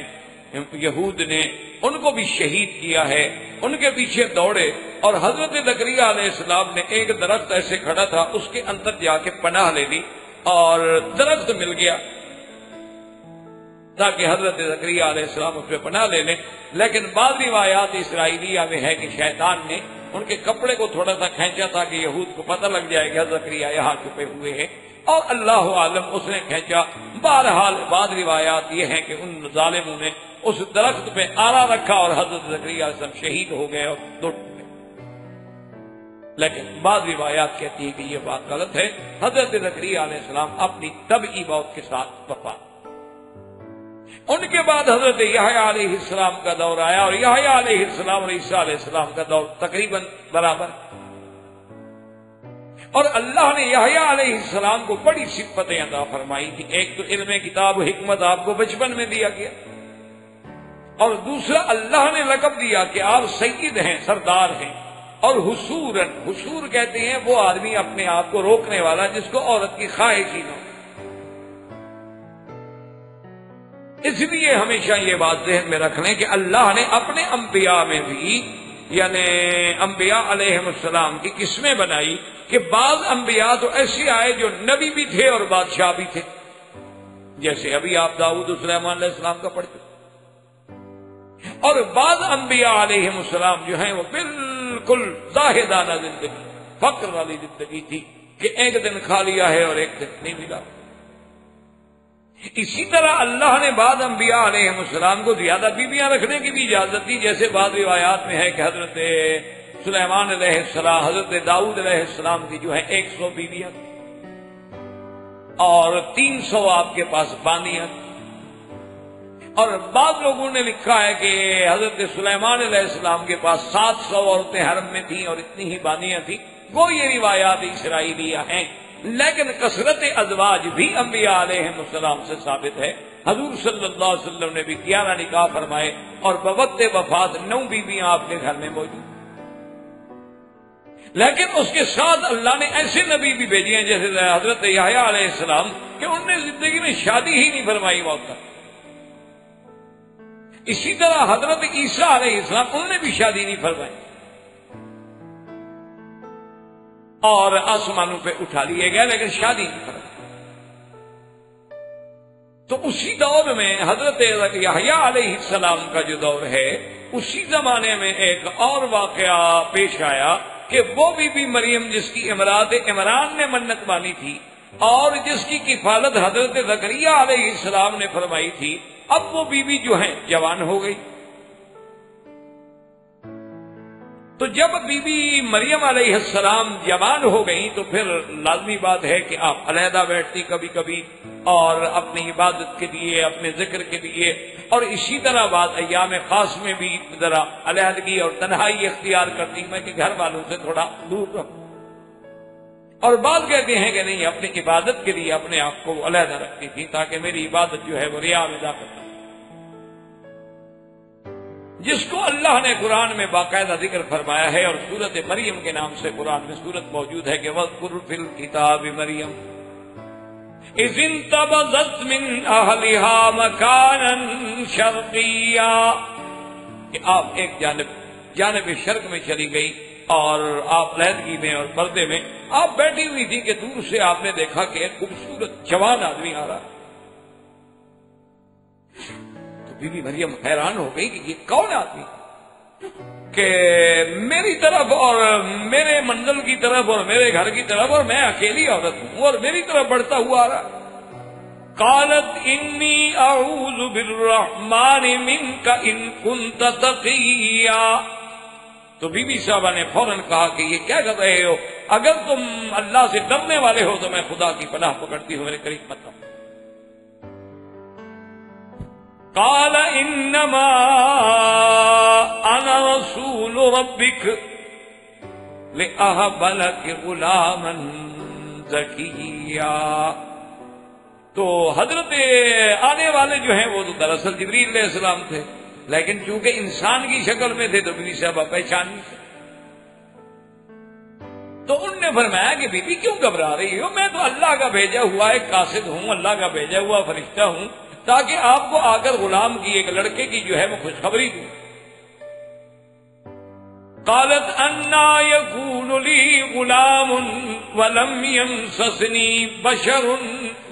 یہود نے ان کو بھی شہید کیا ہے، ان کے پیچھے دوڑے، اور حضرت زکریا علیہ السلام نے ایک درخت ایسے کھڑا تھا اس کے اندر جا کے پناہ لے لی، اور درخت مل گیا، تاکہ حضرت زکریا علیہ السلام اس پہ پناہ لے لیں. لیکن بعض روایات اسرائیلیہ میں ہے کہ شیطان نے ان کے کپڑے کو تھوڑا سا کھینچا تاکہ یہود کو پتہ لگ جائے کہ زکریا یہاں چھپے ہوئے ہیں، اور اللہ عالم اس نے کھینچا. بہرحال بعض روایات یہ ہیں کہ ان ظالموں نے اس درخت پہ آرا رکھا اور حضرت زکریا علیہ السلام شہید ہو گئے اور لٹ گئے. لیکن بعض روایات کہتی ہے کہ یہ بات غلط ہے. حضرت زکریا علیہ السلام اپنی طبعی موت کے ساتھ وفات. ان کے بعد حضرت یحییٰ علیہ السلام کا دور آیا، اور یحییٰ علیہ السلام اور عیسیٰ علیہ السلام کا دور تقریباً برابر. اور اللہ نے یحییٰ علیہ السلام کو بڑی صفتیں عطا فرمائی تھی. ایک تو علم کتاب و حکمت آپ کو بچپن میں دیا گیا، اور دوسرا اللہ نے لقب دیا کہ آپ سید ہیں، سردار ہیں. اور حصور کہتے ہیں وہ آدمی اپنے آپ کو روکنے والا جس کو عورت کی خواہش ہی نہ ہو. اس لیے ہمیشہ یہ بات ذہن میں رکھ لیں کہ اللہ نے اپنے انبیاء میں بھی، یعنی انبیاء علیہ السلام کی قسمیں بنائی کہ بعض انبیاء تو ایسے آئے جو نبی بھی تھے اور بادشاہ بھی تھے، جیسے ابھی آپ داؤد و سلیمان علیہ السلام کا پڑھتے. اور بعض انبیاء علیہ السلام جو ہیں وہ بالکل زاہدانہ زندگی، فقر والی زندگی تھی کہ ایک دن کھا لیا ہے اور ایک دن نہیں ملا. اسی طرح اللہ نے بعض انبیاء علیہ السلام کو زیادہ بیویاں رکھنے کی بھی اجازت دی، جیسے بعض روایات میں ہے کہ حضرت سلیمان علیہ السلام، حضرت داؤد علیہ السلام کی جو ہے 100 بیویاں اور 300 آپ کے پاس بانیاں. اور بعض لوگوں نے لکھا ہے کہ حضرت سلیمان علیہ السلام کے پاس 700 عورتیں حرم میں تھیں اور اتنی ہی بانیاں تھیں. وہ یہ روایات اسرائیلیہ ہیں، لیکن کثرت ازواج بھی انبیاء علیہ السلام سے ثابت ہے. حضور صلی اللہ علیہ وسلم نے بھی 11 نکاح فرمائے اور بوقت وفات 9 بیویاں آپ کے گھر میں موجود. لیکن اس کے ساتھ اللہ نے ایسے نبی بھی بھیجے ہیں جیسے حضرت یحییٰ علیہ السلام کہ انہوں نے زندگی میں شادی ہی نہیں فرمائی موت تک. اسی طرح حضرت عیسیٰ علیہ السلام انہوں نے بھی شادی نہیں فرمائی اور آسمانوں پہ اٹھا لیے گئے لیکن شادی نہیں فرمائی. تو اسی دور میں حضرت یحییٰ علیہ السلام کا جو دور ہے، اسی زمانے میں ایک اور واقعہ پیش آیا کہ وہ بی بی مریم جس کی امراض عمران نے منت مانی تھی اور جس کی کفالت حضرت زکریا علیہ السلام نے فرمائی تھی، اب وہ بی بی جو ہیں جوان ہو گئی. تو جب بی بی مریم علیہ السلام جوان ہو گئی تو پھر لازمی بات ہے کہ آپ علیحدہ بیٹھتی کبھی کبھی اور اپنی عبادت کے لیے، اپنے ذکر کے لیے، اور اسی طرح بعد ایام خاص میں بھی ذرا علیحدگی اور تنہائی اختیار کرتی میں کہ گھر والوں سے تھوڑا دور رہوں. اور بعض کہتے ہیں کہ نہیں، اپنی عبادت کے لیے اپنے آپ کو علیحدہ رکھتی تھی تاکہ میری عبادت جو ہے وہ ریا میں داخل نہ ہو. جس کو اللہ نے قرآن میں باقاعدہ ذکر فرمایا ہے، اور سورت مریم کے نام سے قرآن میں سورت موجود ہے کہ وَاذْكُرْ فِي الْكِتَابِ مَرْيَمَ إِذِ انتَبَذَتْ مِنْ أَهْلِهَا مَكَانًا شَرْقِيًّا، کہ آپ ایک جانب شرق میں چلی گئی اور آپ علیحدگی میں اور پردے میں آپ بیٹھی ہوئی تھی کہ دور سے آپ نے دیکھا کہ ایک خوبصورت جوان آدمی آ رہا. تو بی بی مریم حیران ہو گئی کہ یہ کون آدمی کہ میری طرف اور میرے منزل کی طرف اور میرے گھر کی طرف، اور میں اکیلی عورت ہوں اور میری طرف بڑھتا ہوا آ رہا. قالت انی اعوذ بالرحمن منک ان کنت تقیا. تو بی بی صاحبہ نے فوراً کہا کہ یہ کیا کر رہے ہو، اگر تم اللہ سے ڈرنے والے ہو تو میں خدا کی پناہ پکڑتی ہوں، میرے قریب مت آؤ. قال انما انا رسول ربک لأہب لک غلاما زکیا. تو حضرت آنے والے جو ہیں وہ تو دراصل جبریل علیہ السلام تھے، لیکن چونکہ انسان کی شکل میں تھے تو بی بی صاحبہ پہچان نہیں. تو ان نے فرمایا کہ بی بی کیوں گھبرا رہی ہو، میں تو اللہ کا بھیجا ہوا ایک قاصد ہوں، اللہ کا بھیجا ہوا فرشتہ ہوں، تاکہ آپ کو آ کر غلام کی، ایک لڑکے کی جو ہے وہ خوشخبری دوں. قالت انا يكون لي غلام ولم يمسسني بشر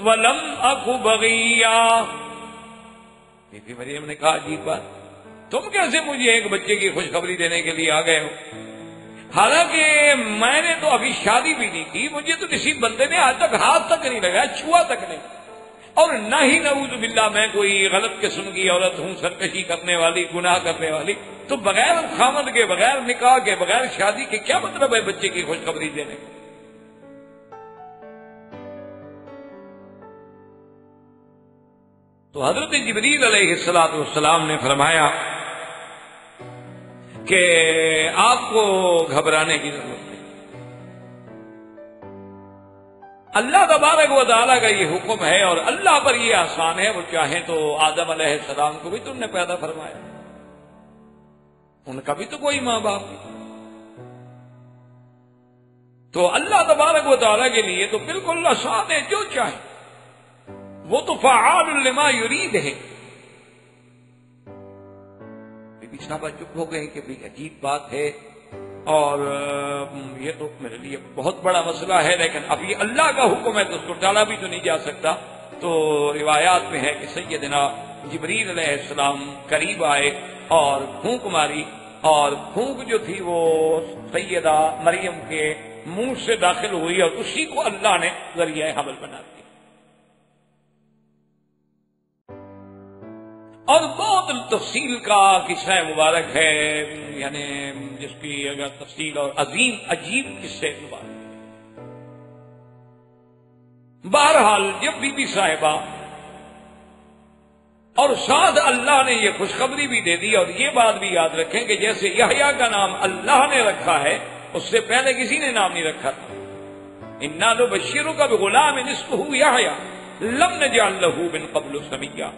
ولم اك بغيا. بی بی مریم نے کہا عجیب بات، تم کیسے مجھے ایک بچے کی خوشخبری دینے کے لیے آ گئے ہو؟ حالانکہ میں نے تو ابھی شادی بھی نہیں کی، مجھے تو کسی بندے نے آج تک ہاتھ تک نہیں لگایا، چھوا تک نہیں، اور نہ ہی نعوذ باللہ میں کوئی غلط قسم کی عورت ہوں، سرکشی کرنے والی، گناہ کرنے والی، تو بغیر خامد کے، بغیر نکاح کے، بغیر شادی کے کیا مطلب ہے بچے کی خوشخبری دینے کا؟ تو حضرت جبریل علیہ السلام نے فرمایا کہ آپ کو گھبرانے کی ضرورت نہیں، اللہ تبارک و تعالیٰ کا یہ حکم ہے اور اللہ پر یہ آسان ہے، وہ چاہیں تو آدم علیہ السلام کو بھی تم نے پیدا فرمایا، ان کا بھی تو کوئی ماں باپ نہیں، تو اللہ تبارک و تعالیٰ کے لیے تو بالکل آسان ہے، جو چاہے، وہ تو فعال لما یرید ہے۔ بی صاحبہ چپ ہو گئے کہ بھی عجیب بات ہے، اور یہ تو میرے لیے بہت بڑا مسئلہ ہے، لیکن اب یہ اللہ کا حکم ہے تو اس کو ٹالا بھی تو نہیں جا سکتا۔ تو روایات میں ہے کہ سیدنا جبریل علیہ السلام قریب آئے اور پھونک ماری، اور پھونک جو تھی وہ سیدہ مریم کے منہ سے داخل ہوئی، اور اسی کو اللہ نے ذریعہ حمل بنا دیا۔ اور بہت تفصیل کا قصہ مبارک ہے، یعنی جس کی اگر تفصیل اور عظیم عجیب قصے مبارک۔ بہرحال جب بی بی صاحبہ اور ساتھ اللہ نے یہ خوشخبری بھی دے دی، اور یہ بات بھی یاد رکھیں کہ جیسے یحییٰ کا نام اللہ نے رکھا ہے، اس سے پہلے کسی نے نام نہیں رکھا تھا۔ انا نبشرک بغلام اسمہ یحییٰ لم نجعل لہ من قبل سمیہ۔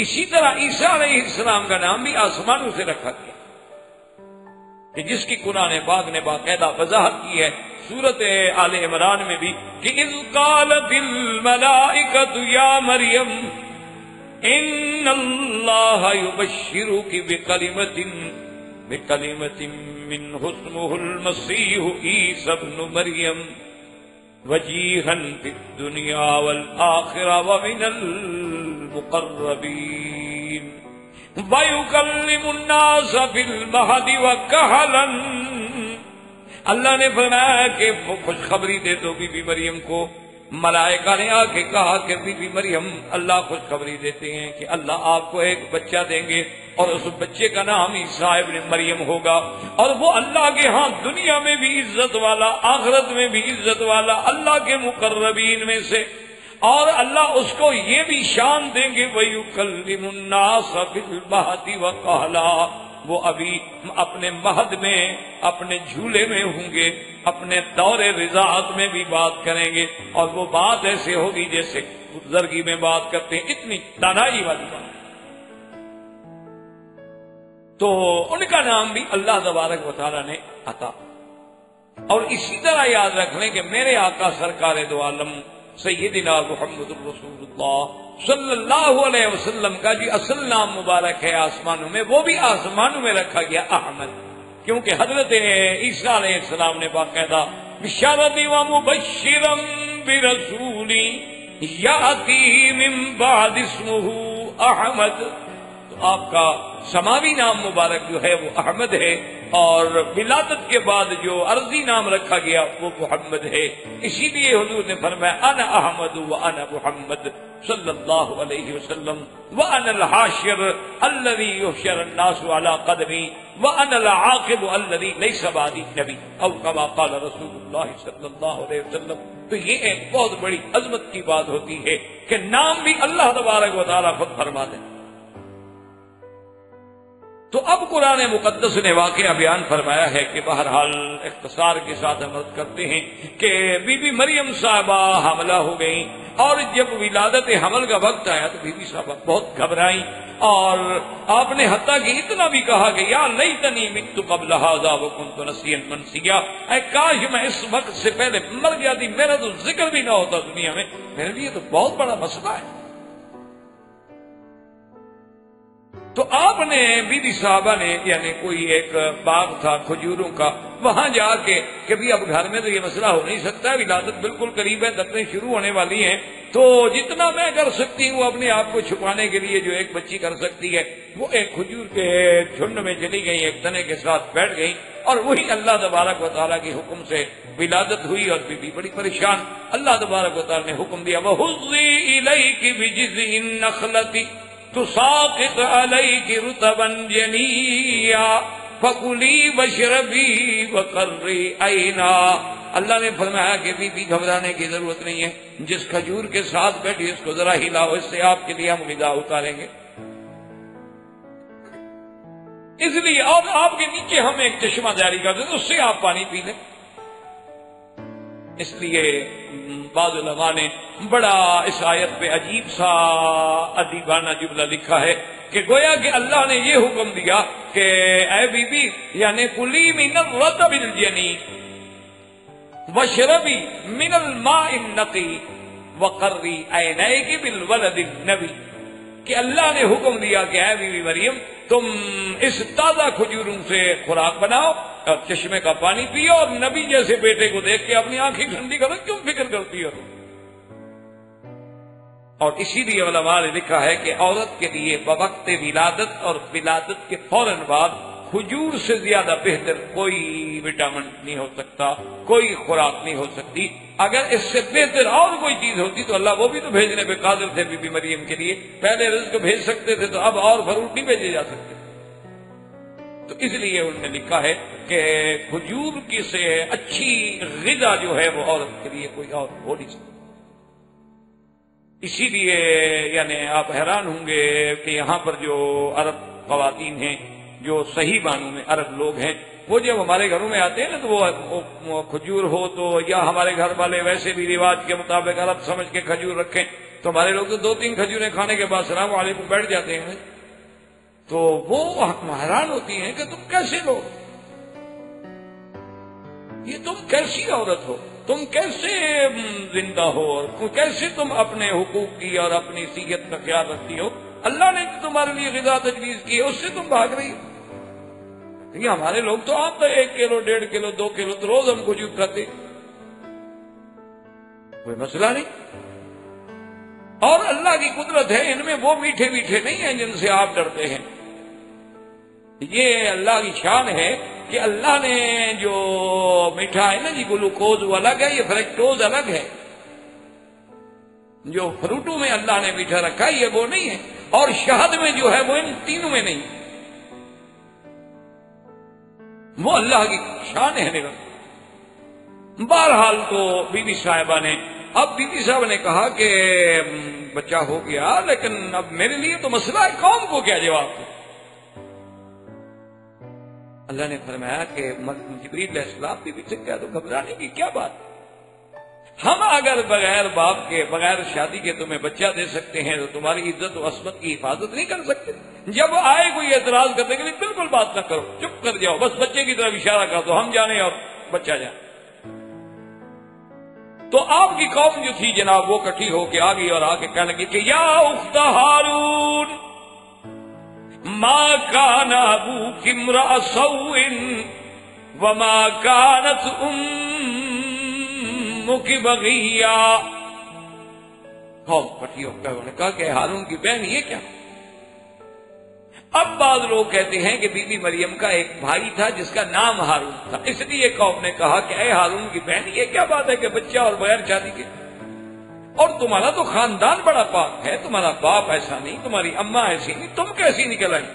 اسی طرح عیسیٰ علیہ السلام کا نام بھی آسمانوں سے رکھا گیا، کہ جس کی قرآن پاک نے باقاعدہ وضاحت کی ہے سورت آل عمران میں بھی کہ اذ قالت الملائکۃ یا مریم ان اللہ یبشرک بکلمۃ منہ اسمہ المسیح عیسی ابن مریم وجیہا فی الدنیا والآخرہ ومن المقربین وَيُكَلِّمُ النَّاسَ فِي الْمَهْدِ وَكَهْلًا۔ اللہ نے فرمایا کہ خوشخبری دے دو بی بی مریم کو۔ ملائکہ نے آ کے کہا کہ بی بی مریم اللہ خوشخبری دیتے ہیں کہ اللہ آپ کو ایک بچہ دیں گے، اور اس بچے کا نام عیسیٰ ابن مریم ہوگا، اور وہ اللہ کے ہاں دنیا میں بھی عزت والا، آخرت میں بھی عزت والا، اللہ کے مقربین میں سے، اور اللہ اس کو یہ بھی شان دیں گے وَيُكَلِّمُ النَّاسَ فِي الْمَهْدِ وَكَهْلًا۔ وہ ابھی اپنے مہد میں، اپنے جھولے میں ہوں گے، اپنے دور رضاعت میں بھی بات کریں گے، اور وہ بات ایسے ہوگی جیسے بزرگی میں بات کرتے ہیں، اتنی دانائی والی بات۔ تو ان کا نام بھی اللہ تبارک و تعالیٰ نے عطا۔ اور اسی طرح یاد رکھ لیں کہ میرے آقا سرکار دو عالم سیدنا محمد رسول اللہ صلی اللہ علیہ وسلم کا جی اصل نام مبارک ہے آسمانوں میں، وہ بھی آسمانوں میں رکھا گیا احمد، کیونکہ حضرت عیسیٰ علیہ السلام نے باقاعدہ بشارتی و مبشرا برسول یاتی من بعد اسمہ احمد، تو آپ کا سماوی نام مبارک جو ہے وہ احمد ہے، اور ولادت کے بعد جو عرضی نام رکھا گیا وہ محمد ہے۔ اسی لیے حضور نے فرمایا انا احمد وانا محمد صلی اللہ علیہ وسلم، وانا الحاشر الذی یحشر الناس علی قدمی، وانا العاقب الذی لیس بعدی نبی، او کما قال رسول اللہ صلی اللہ علیہ وسلم۔ تو یہ ایک بہت بڑی عظمت کی بات ہوتی ہے کہ نام بھی اللہ تبارک و تعالیٰ خود فرما دے۔ تو اب قرآن مقدس نے واقعہ بیان فرمایا ہے کہ بہرحال اختصار کے ساتھ ہم عرض کرتے ہیں کہ بی بی مریم صاحبہ حاملہ ہو گئیں، اور جب ولادت حمل کا وقت آیا تو بی بی صاحبہ بہت گھبرائیں، اور آپ نے حتیٰ کہ اتنا بھی کہا کہ یا لیتنی مت قبل ھذا وکنت نسیا منسیا، اے کاش میں اس وقت سے پہلے مر جاتی، میرا تو ذکر بھی نہ ہوتا دنیا میں، میرے لیے تو بہت بڑا مسئلہ ہے۔ تو آپ نے بی بی صاحبہ نے یعنی کوئی ایک باغ تھا کھجوروں کا، وہاں جا کے کہ بھی اب گھر میں تو یہ مسئلہ ہو نہیں سکتا، ولادت بالکل قریب ہے، دتیں شروع ہونے والی ہیں، تو جتنا میں کر سکتی ہوں اپنے آپ کو چھپانے کے لیے جو ایک بچی کر سکتی ہے، وہ ایک کھجور کے جھنڈ میں چلی گئی، ایک تنے کے ساتھ بیٹھ گئی، اور وہی اللہ تبارک و تعالیٰ کے حکم سے ولادت ہوئی، اور بی بی بڑی پریشان۔ اللہ تبارک و تعالیٰ نے حکم دیا وَهُزِّي إِلَيْكِ بِجِذْعِ النَّخْلَةِ تساقط عليك رطبا جنيا فكلي واشربي وقري عينا۔ اللہ نے فرمایا کہ بی بی گھبرانے کی ضرورت نہیں ہے، جس کھجور کے ساتھ بیٹھی اس کو ذرا ہلاؤ، اس سے آپ کے لیے ہم غذا اتاریں گے۔ اس لیے اور آپ کے نیچے ہم ایک چشمہ جاری کر دیں، اس سے آپ پانی پی لیں۔ اس لیے بعض علماء نے بڑا اس آیت پہ عجیب سا ادیبانہ جملہ لکھا ہے کہ گویا کہ اللہ نے یہ حکم دیا کہ اے بی بی یعنی کلی من الرطب الجنی واشربی من الماء النقی وقری عینیک بالولد النبی، کہ اللہ نے حکم دیا کہ اے بی بی مریم تم اس تازہ کھجوروں سے خوراک بناؤ اور چشمے کا پانی پیو، اور نبی جیسے بیٹے کو دیکھ کے اپنی آنکھیں ٹھنڈی کرو، کیوں فکر کرتی ہو؟ اور اسی لیے علماء نے لکھا ہے کہ عورت کے لیے بوقت ولادت اور ولادت کے فوراً بعد کھجور سے زیادہ بہتر کوئی وٹامن نہیں ہو سکتا، کوئی خوراک نہیں ہو سکتی۔ اگر اس سے بہتر اور کوئی چیز ہوتی تو اللہ وہ بھی تو بھیجنے پہ قادر تھے بی بی مریم کے لیے، پہلے رزق بھیج سکتے تھے تو اب اور فروٹ نہیں بھیجے جا سکتے۔ تو اس لیے انہوں نے لکھا ہے کہ کھجور کی سے اچھی غذا جو ہے وہ عورت کے لیے کوئی اور ہو نہیں سکتی۔ اسی لیے یعنی آپ حیران ہوں گے کہ یہاں پر جو عرب خواتین ہیں، جو صحیح معنوں میں عرب لوگ ہیں، وہ جب ہمارے گھروں میں آتے ہیں نا تو وہ کھجور ہو تو یا ہمارے گھر والے ویسے بھی رواج کے مطابق عرب سمجھ کے کھجور رکھیں، تو ہمارے لوگ تو 2-3 کھجوریں کھانے کے بعد السلام علیکم بیٹھ جاتے ہیں، تو وہ حیران ہوتی ہیں کہ تم کیسے لوگ، یہ تم کیسی عورت ہو، تم کیسے زندہ ہو، اور کیسے تم اپنے حقوق کی اور اپنی صحت کا خیال رکھتی ہو، اللہ نے تمہارے لیے غذا تجویز کی ہے، اس سے تم بھاگ رہی ہو۔ یہ ہمارے لوگ تو آپ تو 1 کلو 1.5 کلو 2 کلو تو روز ہم کھجور کھاتے، کوئی مسئلہ نہیں۔ اور اللہ کی قدرت ہے، ان میں وہ میٹھے میٹھے نہیں ہیں جن سے آپ ڈرتے ہیں۔ یہ اللہ کی شان ہے کہ اللہ نے جو میٹھا ہے نا جی گلوکوز وہ الگ ہے، یہ فریکٹوز الگ ہے، جو فروٹوں میں اللہ نے میٹھا رکھا یہ وہ نہیں ہے، اور شہد میں جو ہے وہ ان تینوں میں نہیں، وہ اللہ کی شان ہے۔ بہرحال تو بی بی صاحبہ نے اب بی بی صاحب نے کہا کہ بچہ ہو گیا، لیکن اب میرے لیے تو مسئلہ ہے، قوم کو کیا جواب دوں؟ اللہ نے فرمایا کہ جبریل علیہ السلام بی بی سے کہہ دو گھبرانے کی کیا بات، ہم اگر بغیر باپ کے بغیر شادی کے تمہیں بچہ دے سکتے ہیں تو تمہاری عزت و عصمت کی حفاظت نہیں کر سکتے؟ جب آئے کوئی اعتراض کرنے کے لیے بالکل بات نہ کرو، چپ کر جاؤ، بس بچے کی طرف اشارہ کر دو، ہم جانے اور بچہ جانے۔ تو آپ کی قوم جو تھی جناب وہ اکٹھی ہو کے آ گئی اور آ کے کہنے لگی کہ یا اخت ہارون ما كان ابوك امرأ سوء وما كانت امك بغيا۔ قوم اکٹھی ہو کر انہوں نے کہا کہ ہارون کی بہن یہ کیا؟ اب بعض لوگ کہتے ہیں کہ بی بی مریم کا ایک بھائی تھا جس کا نام ہارون تھا، اس لیے قوم نے کہا کہ اے ہارون کی بہن یہ کیا بات ہے کہ بچہ اور بغیر شادی کے، اور تمہارا تو خاندان بڑا پاک ہے، تمہارا باپ ایسا نہیں، تمہاری اماں ایسی نہیں، تم کیسی نکل آئی؟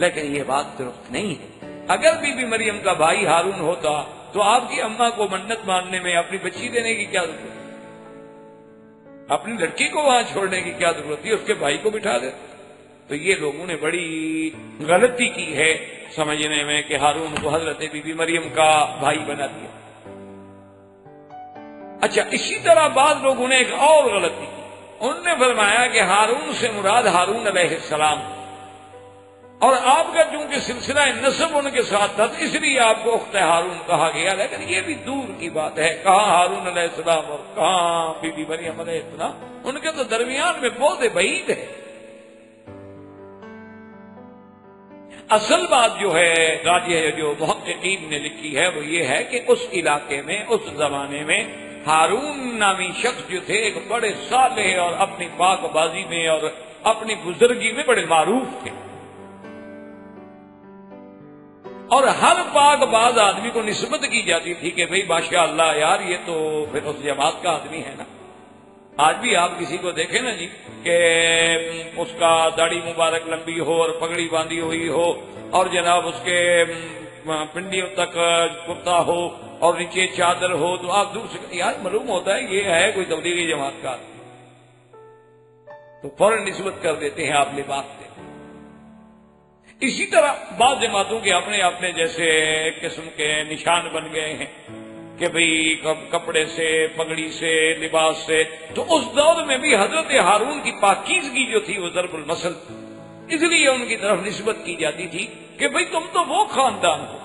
لیکن یہ بات درست نہیں ہے۔ اگر بی بی مریم کا بھائی ہارون ہوتا تو آپ کی اماں کو منت ماننے میں اپنی بچی دینے کی کیا ضرورت، اپنی لڑکی کو وہاں چھوڑنے کی کیا ضرورت تھی، اس کے بھائی کو بٹھا دے۔ تو یہ لوگوں نے بڑی غلطی کی ہے سمجھنے میں کہ ہارون کو حضرت بی بی مریم کا بھائی بنا دیا۔ اچھا، اسی طرح بعض لوگوں نے ایک اور غلطی کی، انہوں نے فرمایا کہ ہارون سے مراد ہارون علیہ السلام، اور آپ کا چونکہ سلسلہ نسب ان کے ساتھ تھا تو اس لیے آپ کو اخت ہارون کہا گیا، لیکن یہ بھی دور کی بات ہے، کہاں ہارون علیہ السلام اور کہاں بی بی مریم علیہ السلام، ان کے تو درمیان میں بہت بعید ہے۔ اصل بات جو ہے راجح جو محققین نے لکھی ہے وہ یہ ہے کہ اس علاقے میں اس زمانے میں ہارون نامی شخص جو تھے ایک بڑے صالح اور اپنی پاک بازی میں اور اپنی بزرگی میں بڑے معروف تھے، اور ہر پاک باز آدمی کو نسبت کی جاتی تھی کہ بھئی ماشاء اللہ یار یہ تو پھر اس جماعت کا آدمی ہے نا۔ آج بھی آپ کسی کو دیکھیں نا جی کہ اس کا داڑھی مبارک لمبی ہو اور پگڑی باندھی ہوئی ہو اور جناب اس کے پنڈیوں تک کرتا ہو اور نیچے چادر ہو، تو آپ دور سے یار معلوم ہوتا ہے یہ ہے کوئی تبلیغی جماعت کا آدمی، تو فوراً نسبت کر دیتے ہیں آپ لباس سے۔ اسی طرح بعض جماعتوں کے اپنے اپنے جیسے ایک قسم کے نشان بن گئے ہیں کہ بھئی کپڑے سے، پگڑی سے، لباس سے، تو اس دور میں بھی حضرت ہارون کی پاکیزگی جو تھی وہ ضرب المثل، اس لیے ان کی طرف نسبت کی جاتی تھی کہ بھئی تم تو وہ خاندان ہو،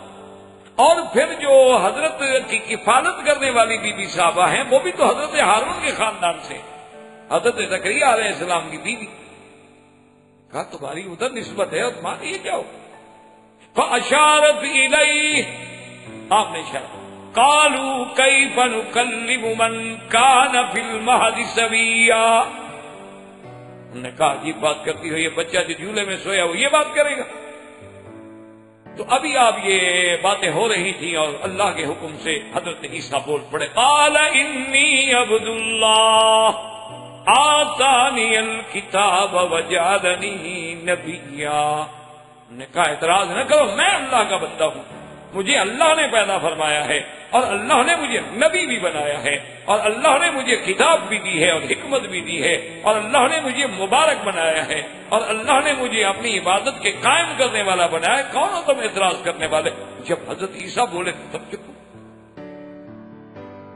اور پھر جو حضرت کی کفالت کرنے والی بی بی صاحبہ ہیں وہ بھی تو حضرت ہارون کے خاندان سے، حضرت زکریا علیہ السلام کی بیوی، کہا تمہاری ادھر نسبت ہے اور تمہاری یہ کیا ہو؟ فاشارت الیہ، آپ نے اشارہ، قالوا کیف نکلم من کان فی المہد صبیا، انہوں نے کہا یہ بات کرتی ہو، یہ بچہ جو جھولے میں سویا وہ یہ بات کرے گا؟ تو ابھی آپ یہ باتیں ہو رہی تھیں اور اللہ کے حکم سے حضرت عیسیٰ بول پڑے، قال انی عبد اللہ آتانی الکتاب وجعلنی نبیا، نے کہا اعتراض نہ کرو، میں اللہ کا بندہ ہوں، مجھے اللہ نے پیدا فرمایا ہے اور اللہ نے مجھے نبی بھی بنایا ہے اور اللہ نے مجھے کتاب بھی دی ہے اور حکمت بھی دی ہے اور اللہ نے مجھے مبارک بنایا ہے اور اللہ نے مجھے اپنی عبادت کے قائم کرنے والا بنایا ہے، کون ہو تم اعتراض کرنے والے؟ جب حضرت عیسیٰ بولے تب چپ،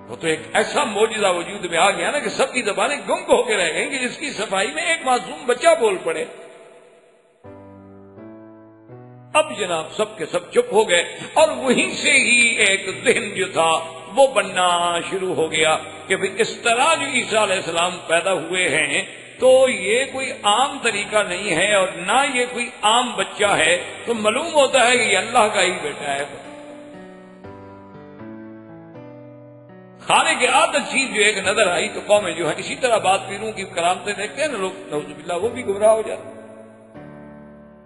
وہ تو ایک ایسا معجزہ وجود میں آ گیا نا کہ سب کی زبانیں گنگ ہو کے رہ گئیں کہ جس کی صفائی میں ایک معصوم بچہ بول پڑے۔ اب جناب سب کے سب چپ ہو گئے اور وہیں سے ہی ایک ذہن جو تھا وہ بننا شروع ہو گیا کہ اس طرح جو عیسیٰ علیہ السلام پیدا ہوئے ہیں تو یہ کوئی عام طریقہ نہیں ہے اور نہ یہ کوئی عام بچہ ہے، تو معلوم ہوتا ہے کہ یہ اللہ کا ہی بیٹا ہے۔ کھانے کے عادت چیز جو ایک نظر آئی تو قومیں جو ہے اسی طرح بات پیروں کی کرامتیں دیکھتے ہیں نا لوگ، نعوذ باللہ وہ بھی گمراہ ہو جاتے،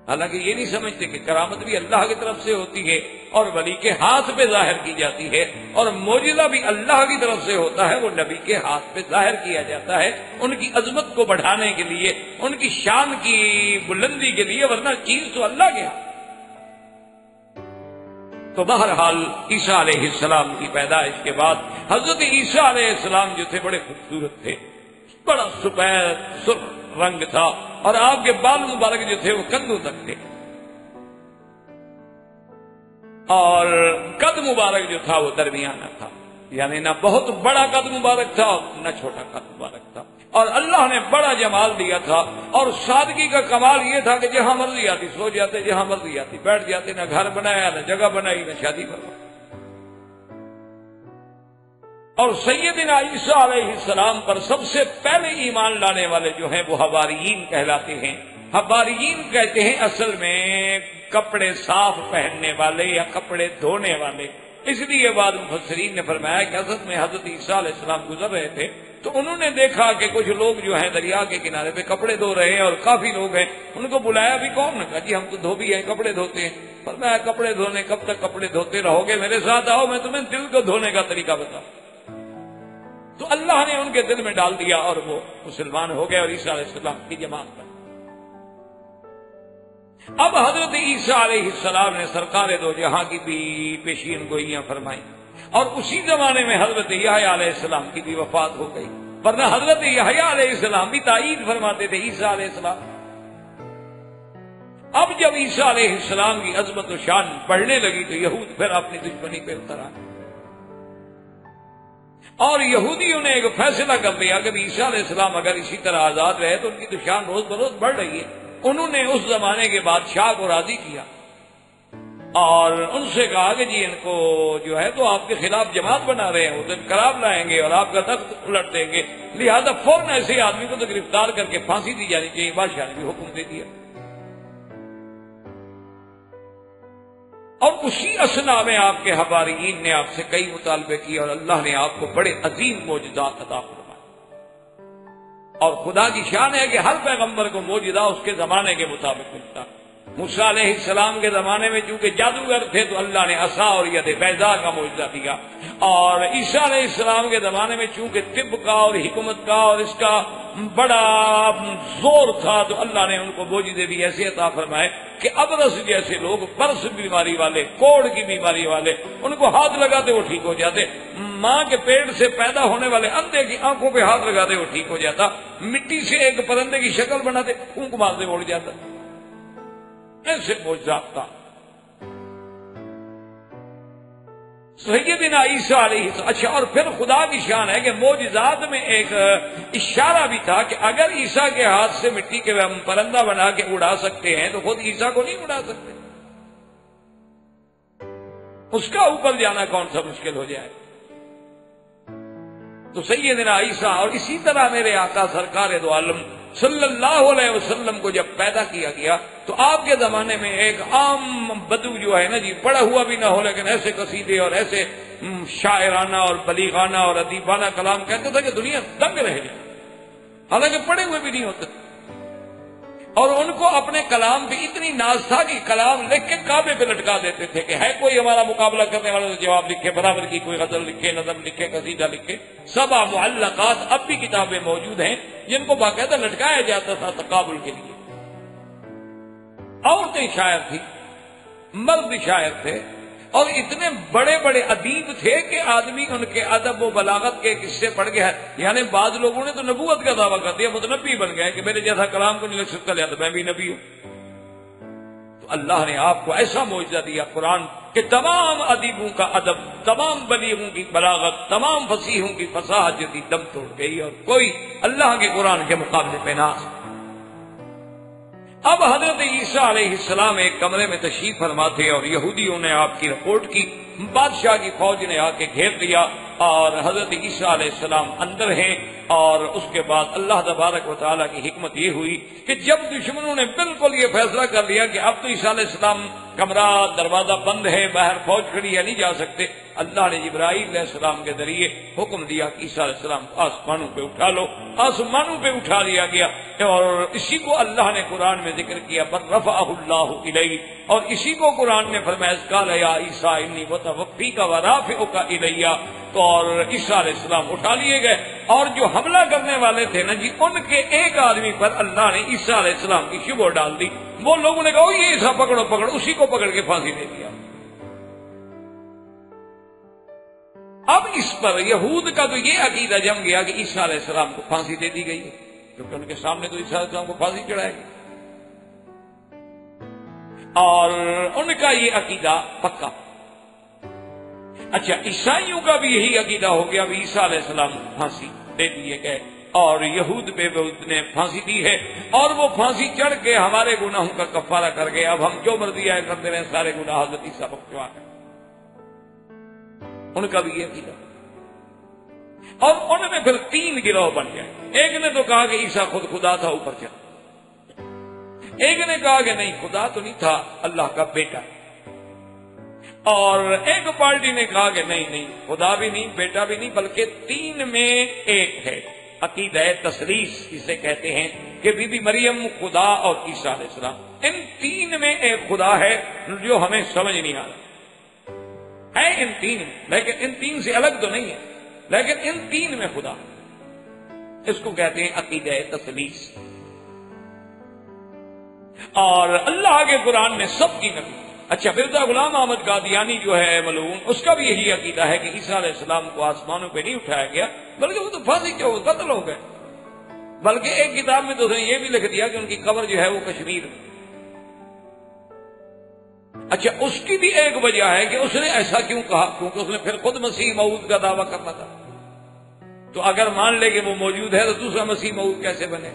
حالانکہ یہ نہیں سمجھتے کہ کرامت بھی اللہ کی طرف سے ہوتی ہے اور ولی کے ہاتھ پہ ظاہر کی جاتی ہے، اور معجزہ بھی اللہ کی طرف سے ہوتا ہے، وہ نبی کے ہاتھ پہ ظاہر کیا جاتا ہے ان کی عظمت کو بڑھانے کے لیے، ان کی شان کی بلندی کے لیے، ورنہ چیز تو اللہ کے ہاتھ۔ تو بہرحال عیسیٰ علیہ السلام کی پیدائش کے بعد حضرت عیسیٰ علیہ السلام جو تھے بڑے خوبصورت تھے، بڑا سفید سرخ رنگ تھا اور آپ کے بال مبارک جو تھے وہ کندھوں تک تھے، اور قد مبارک جو تھا وہ درمیانہ تھا، یعنی نہ بہت بڑا قد مبارک تھا نہ چھوٹا قد مبارک تھا، اور اللہ نے بڑا جمال دیا تھا، اور سادگی کا کمال یہ تھا کہ جہاں مرضی آتی سو جاتے، جہاں مرضی آتی بیٹھ جاتے، نہ گھر بنایا نہ جگہ بنائی نہ شادی کروائی۔ اور سیدنا عیسیٰ علیہ السلام پر سب سے پہلے ایمان لانے والے جو ہیں وہ حواریین کہلاتے ہیں۔ حواریین کہتے ہیں اصل میں کپڑے صاف پہننے والے یا کپڑے دھونے والے، اس لیے بعض مفسرین نے فرمایا کہ حضرت میں حضرت عیسیٰ علیہ السلام گزر رہے تھے تو انہوں نے دیکھا کہ کچھ لوگ جو ہیں دریا کے کنارے پہ کپڑے دھو رہے ہیں اور کافی لوگ ہیں، ان کو بلایا بھی کون نے کہا جی ہم تو دھوبی ہیں کپڑے دھوتے ہیں۔ فرمایا کپڑے دھونے کب تک کپڑے دھوتے رہو گے، میرے ساتھ آؤ میں تمہیں دل کو دھونے کا طریقہ بتاؤں۔ تو اللہ نے ان کے دل میں ڈال دیا اور وہ مسلمان ہو گئے اور عیسیٰ علیہ السلام کی جماعت بن۔ اب حضرت عیسیٰ علیہ السلام نے سرکار دو جہاں کی بھی پیشین گوئیاں فرمائی، اور اسی زمانے میں حضرت یحییٰ علیہ السلام کی بھی وفات ہو گئی، ورنہ حضرت یحییٰ علیہ السلام بھی تائید فرماتے تھے عیسیٰ علیہ السلام۔ اب جب عیسیٰ علیہ السلام کی عظمت و شان بڑھنے لگی تو یہود پھر اپنی دشمنی پہ اتر آئے، اور یہودیوں نے ایک فیصلہ کر لیا کہ عیسیٰ علیہ السلام اگر اسی طرح آزاد رہے تو ان کی تو شان روز بروز بڑھ رہی ہے۔ انہوں نے اس زمانے کے بادشاہ کو راضی کیا اور ان سے کہا کہ جی ان کو جو ہے تو آپ کے خلاف جماعت بنا رہے ہیں، وہ تو انقلاب لائیں گے اور آپ کا تخت الٹ دیں گے، لہذا فوراً ایسے آدمی کو تو گرفتار کر کے پھانسی دی جانی چاہیے۔ بادشاہ نے بھی حکم دے دیا۔ اور اسی اثنا میں آپ کے حواریین نے آپ سے کئی مطالبے کیے اور اللہ نے آپ کو بڑے عظیم معجزات عطا فرمائے. اور خدا کی شان ہے کہ ہر پیغمبر کو معجزہ اس کے زمانے کے مطابق ملتا. موسیٰ علیہ السلام کے زمانے میں چونکہ جادوگر تھے تو اللہ نے عصا اور ید بیضاء کا معجزہ دیا، اور عیسیٰ علیہ السلام کے زمانے میں چونکہ طب کا اور حکمت کا اور اس کا بڑا زور تھا تو اللہ نے ان کو معجزے بھی ایسے عطا فرمائے کہ ابرص جیسے لوگ، برص بیماری والے، کوڑ کی بیماری والے، ان کو ہاتھ لگاتے وہ ٹھیک ہو جاتے. ماں کے پیٹ سے پیدا ہونے والے اندھے کی آنکھوں پہ ہاتھ لگاتے وہ ٹھیک ہو جاتا. مٹی سے ایک پرندے کی شکل بناتے پھونک مارتے اڑ جاتا. ایسے معجزات تھا. سیدنا عیسیٰ علیہ السلام. اچھا، اور پھر خدا کی شان ہے کہ معجزات میں ایک اشارہ بھی تھا کہ اگر عیسیٰ کے ہاتھ سے مٹی کے ہم پرندہ بنا کے اڑا سکتے ہیں تو خود عیسیٰ کو نہیں اڑا سکتے. اس کا اوپر جانا کون سا مشکل ہو جائے. تو سیدنا عیسیٰ، اور اسی طرح میرے آقا سرکار دو عالم صلی اللہ علیہ وسلم کو جب پیدا کیا گیا تو آپ کے زمانے میں ایک عام بدو جو ہے نا جی، پڑھا ہوا بھی نہ ہو لیکن ایسے قصیدے اور ایسے شاعرانہ اور بلیغانہ اور ادیبانہ کلام کہتے تھے کہ دنیا دنگ رہ جائے، حالانکہ پڑھے ہوئے بھی نہیں ہوتے. اور ان کو اپنے کلام پہ اتنی ناز تھا کہ کلام لکھ کے کعبے پہ لٹکا دیتے تھے کہ ہے کوئی ہمارا مقابلہ کرنے والا تو جواب لکھے، برابر کی کوئی غزل لکھے، نظم لکھے، قصیدہ لکھے. 7 معلقات اب بھی کتابیں موجود ہیں جن کو باقاعدہ لٹکایا جاتا تھا تقابل کے لیے. عورتیں شاعر تھی، مرد شاعر تھے، اور اتنے بڑے بڑے ادیب تھے کہ آدمی ان کے ادب و بلاغت کے قصے پڑھ گیا. یعنی بعض لوگوں نے تو نبوت کا دعویٰ کر دیا، متنبی بن گئے کہ میرے جیسا کلام کو نہیں لکھ سکتا لیا تو میں بھی نبی ہوں. تو اللہ نے آپ کو ایسا معجزہ دیا قرآن کہ تمام ادیبوں کا ادب، تمام بلیغوں کی بلاغت، تمام فصیحوں کی فصاحت جیسی دم توڑ گئی اور کوئی اللہ کے قرآن کے مقابلے پہ نہ. اب حضرت عیسیٰ علیہ السلام ایک کمرے میں تشریف فرما تھے اور یہودیوں نے آپ کی رپورٹ کی. بادشاہ کی فوج نے آ کے گھیر لیا اور حضرت عیسیٰ علیہ السلام اندر ہیں. اور اس کے بعد اللہ تبارک و تعالیٰ کی حکمت یہ ہوئی کہ جب دشمنوں نے بالکل یہ فیصلہ کر لیا کہ اب تو عیسیٰ علیہ السلام کمرہ دروازہ بند ہے، باہر فوج کھڑی ہے، نہیں جا سکتے، اللہ نے جبرائیل علیہ السلام کے ذریعے حکم دیا کہ عیسیٰ علیہ السلام کو آسمانوں پہ اٹھا لو. آسمانوں پہ اٹھا لیا گیا اور اسی کو اللہ نے قرآن میں ذکر کیا بل رفعہ اللہ الیہ. اور اسی کو قرآن نے فرمایا قال یا عیسیٰ انی متوفیک ورافعک الیہ. تو اور عیسیٰ علیہ السلام اٹھا لیے گئے اور جو حملہ کرنے والے تھے نا جی، ان کے ایک آدمی پر اللہ نے عیسیٰ علیہ السلام کی شبہ ڈال دی. وہ لوگوں نے کہا یہ عیسیٰ پکڑو پکڑو، اسی کو پکڑ کے پھانسی دے دیا. اب اس پر یہود کا تو یہ عقیدہ جم گیا کہ عیسیٰ علیہ السلام کو پھانسی دے دی گئی ہے، کیونکہ ان کے سامنے تو عیسیٰ علیہ السلام کو پھانسی چڑھائے گی. اور ان کا یہ عقیدہ پکا. اچھا، عیسائیوں کا بھی یہی عقیدہ ہو گیا، اب عیسیٰ علیہ السلام پھانسی دے دیے گئے اور یہود پہ نے پھانسی دی ہے اور وہ پھانسی چڑھ کے ہمارے گناہوں کا کفارہ کر گئے. اب ہم جو مرضی آئے کرتے رہے، سارے گناہ حضرت عیسیٰ بخشوا گئے. ان کا بھی یہ عقیدہ. اور ان میں پھر 3 گروہ بن گئے. ایک نے تو کہا کہ عیسیٰ خود خدا تھا اوپر چڑھ، ایک نے کہا کہ نہیں خدا تو نہیں تھا، اللہ کا بیٹا. اور ایک پارٹی نے کہا کہ نہیں خدا بھی نہیں، بیٹا بھی نہیں، بلکہ 3 میں ایک ہے. عقیدہ تثلیث جسے کہتے ہیں کہ بی بی مریم خدا اور عیسیٰ علیہ السلام، ان 3 میں ایک خدا ہے جو ہمیں سمجھ نہیں آ رہا ہے. ان 3 میں، لیکن ان 3 سے الگ تو نہیں ہے، لیکن ان 3 میں خدا. اس کو کہتے ہیں عقیدہ تثلیث. اور اللہ کے قرآن نے سب کی نفی. اچھا، مرزا غلام احمد قادیانی جو ہے ملعون، اس کا بھی یہی عقیدہ ہے کہ عیسیٰ علیہ السلام کو آسمانوں پہ نہیں اٹھایا گیا بلکہ وہ تو پھانسی کے قتل ہو گئے. بلکہ ایک کتاب میں تو اس نے یہ بھی لکھ دیا کہ ان کی قبر جو ہے وہ کشمیر میں. اچھا، اس کی بھی ایک وجہ ہے کہ اس نے ایسا کیوں کہا، کیونکہ اس نے پھر خود مسیح موعود کا دعویٰ کرنا تھا. تو اگر مان لے کہ وہ موجود ہے تو دوسرا مسیح موعود کیسے بنے؟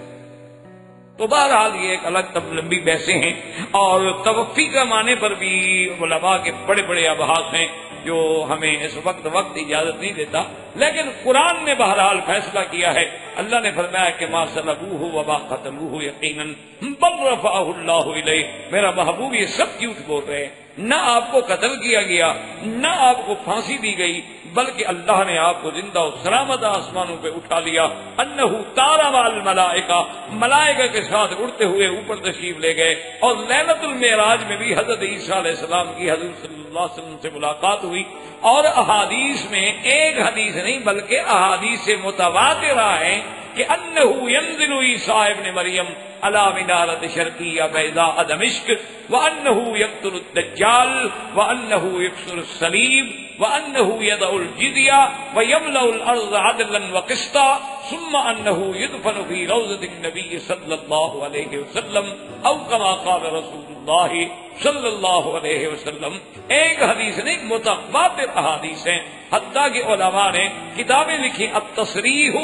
تو بہرحال یہ ایک الگ لمبی بحثیں ہیں. اور توفی کا معنی پر بھی علماء کے بڑے بڑے ابحاث ہیں جو ہمیں اس وقت اجازت نہیں دیتا. لیکن قرآن نے بہرحال فیصلہ کیا ہے. اللہ نے فرمایا کہ ما صلبوہ وما قتلوہ یقیناً بل رفعہ اللہ الیہ. میرا محبوب یہ سب جھوٹ بول رہے ہیں نہ آپ کو قتل کیا گیا، نہ آپ کو پھانسی دی گئی، بلکہ اللہ نے آپ کو زندہ و سلامت آسمانوں پہ اٹھا لیا۔ انہ طار مع الملائکہ، ملائکہ کے ساتھ اڑتے ہوئے اوپر تشریف لے گئے، اور لیلۃ المعراج میں بھی حضرت عیسیٰ علیہ السلام کی حضور صلی اللہ علیہ وسلم سے ملاقات ہوئی، اور احادیث میں ایک حدیث نہیں بلکہ احادیث متواترہ ہیں کہ انہ ینزل عیسیٰ ابن مریم علی منارۃ شرقیہ بیضاء دمشق، وانہ یقتل الدجال، وانہ یکسر الصلیب، وانہ یدع الجزیہ ویملأ الارض عدلا وقسطا، ثم انہ یدفن فی روضۃ النبی صلی اللہ علیہ وسلم او کما قال رسول اللہ صلی اللہ علیہ وسلم۔ ایک حدیث نہیں، متواتر احادیث ہیں، حتیٰ کہ علماء نے کتابیں لکھی التصریح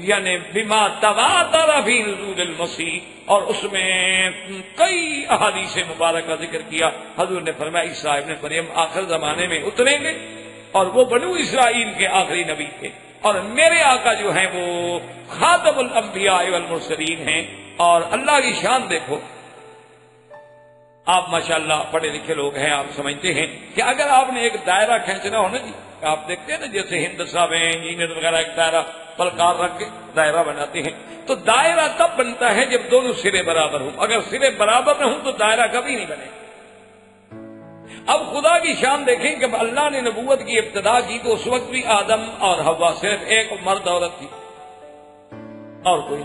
یعنی بما تواتر فی نزول المسیح، اور اس میں کئی احادیث مبارک کا ذکر کیا۔ حضور نے فرمایا عیسیٰ ابن مریم آخر زمانے میں اتریں گے، اور وہ بنو اسرائیل کے آخری نبی تھے، اور میرے آقا جو ہیں وہ خاتم الانبیاء والمرسلین ہیں۔ اور اللہ کی شان دیکھو، آپ ماشاءاللہ پڑھے لکھے لوگ ہیں، آپ سمجھتے ہیں کہ اگر آپ نے ایک دائرہ کھینچنا ہو نا جی، آپ دیکھتے ہیں نا جیسے ہند صاحب ہیں انجینئر وغیرہ ایک دائرہ پلکار رکھ کے دائرہ بناتے ہیں، تو دائرہ تب بنتا ہے جب دونوں سرے برابر ہوں، اگر سرے برابر نہ ہوں تو دائرہ کبھی نہیں بنے۔ اب خدا کی شان دیکھیں کہ اللہ نے نبوت کی ابتدا کی تو اس وقت بھی آدم اور حوا صرف ایک مرد عورت تھی اور کوئی،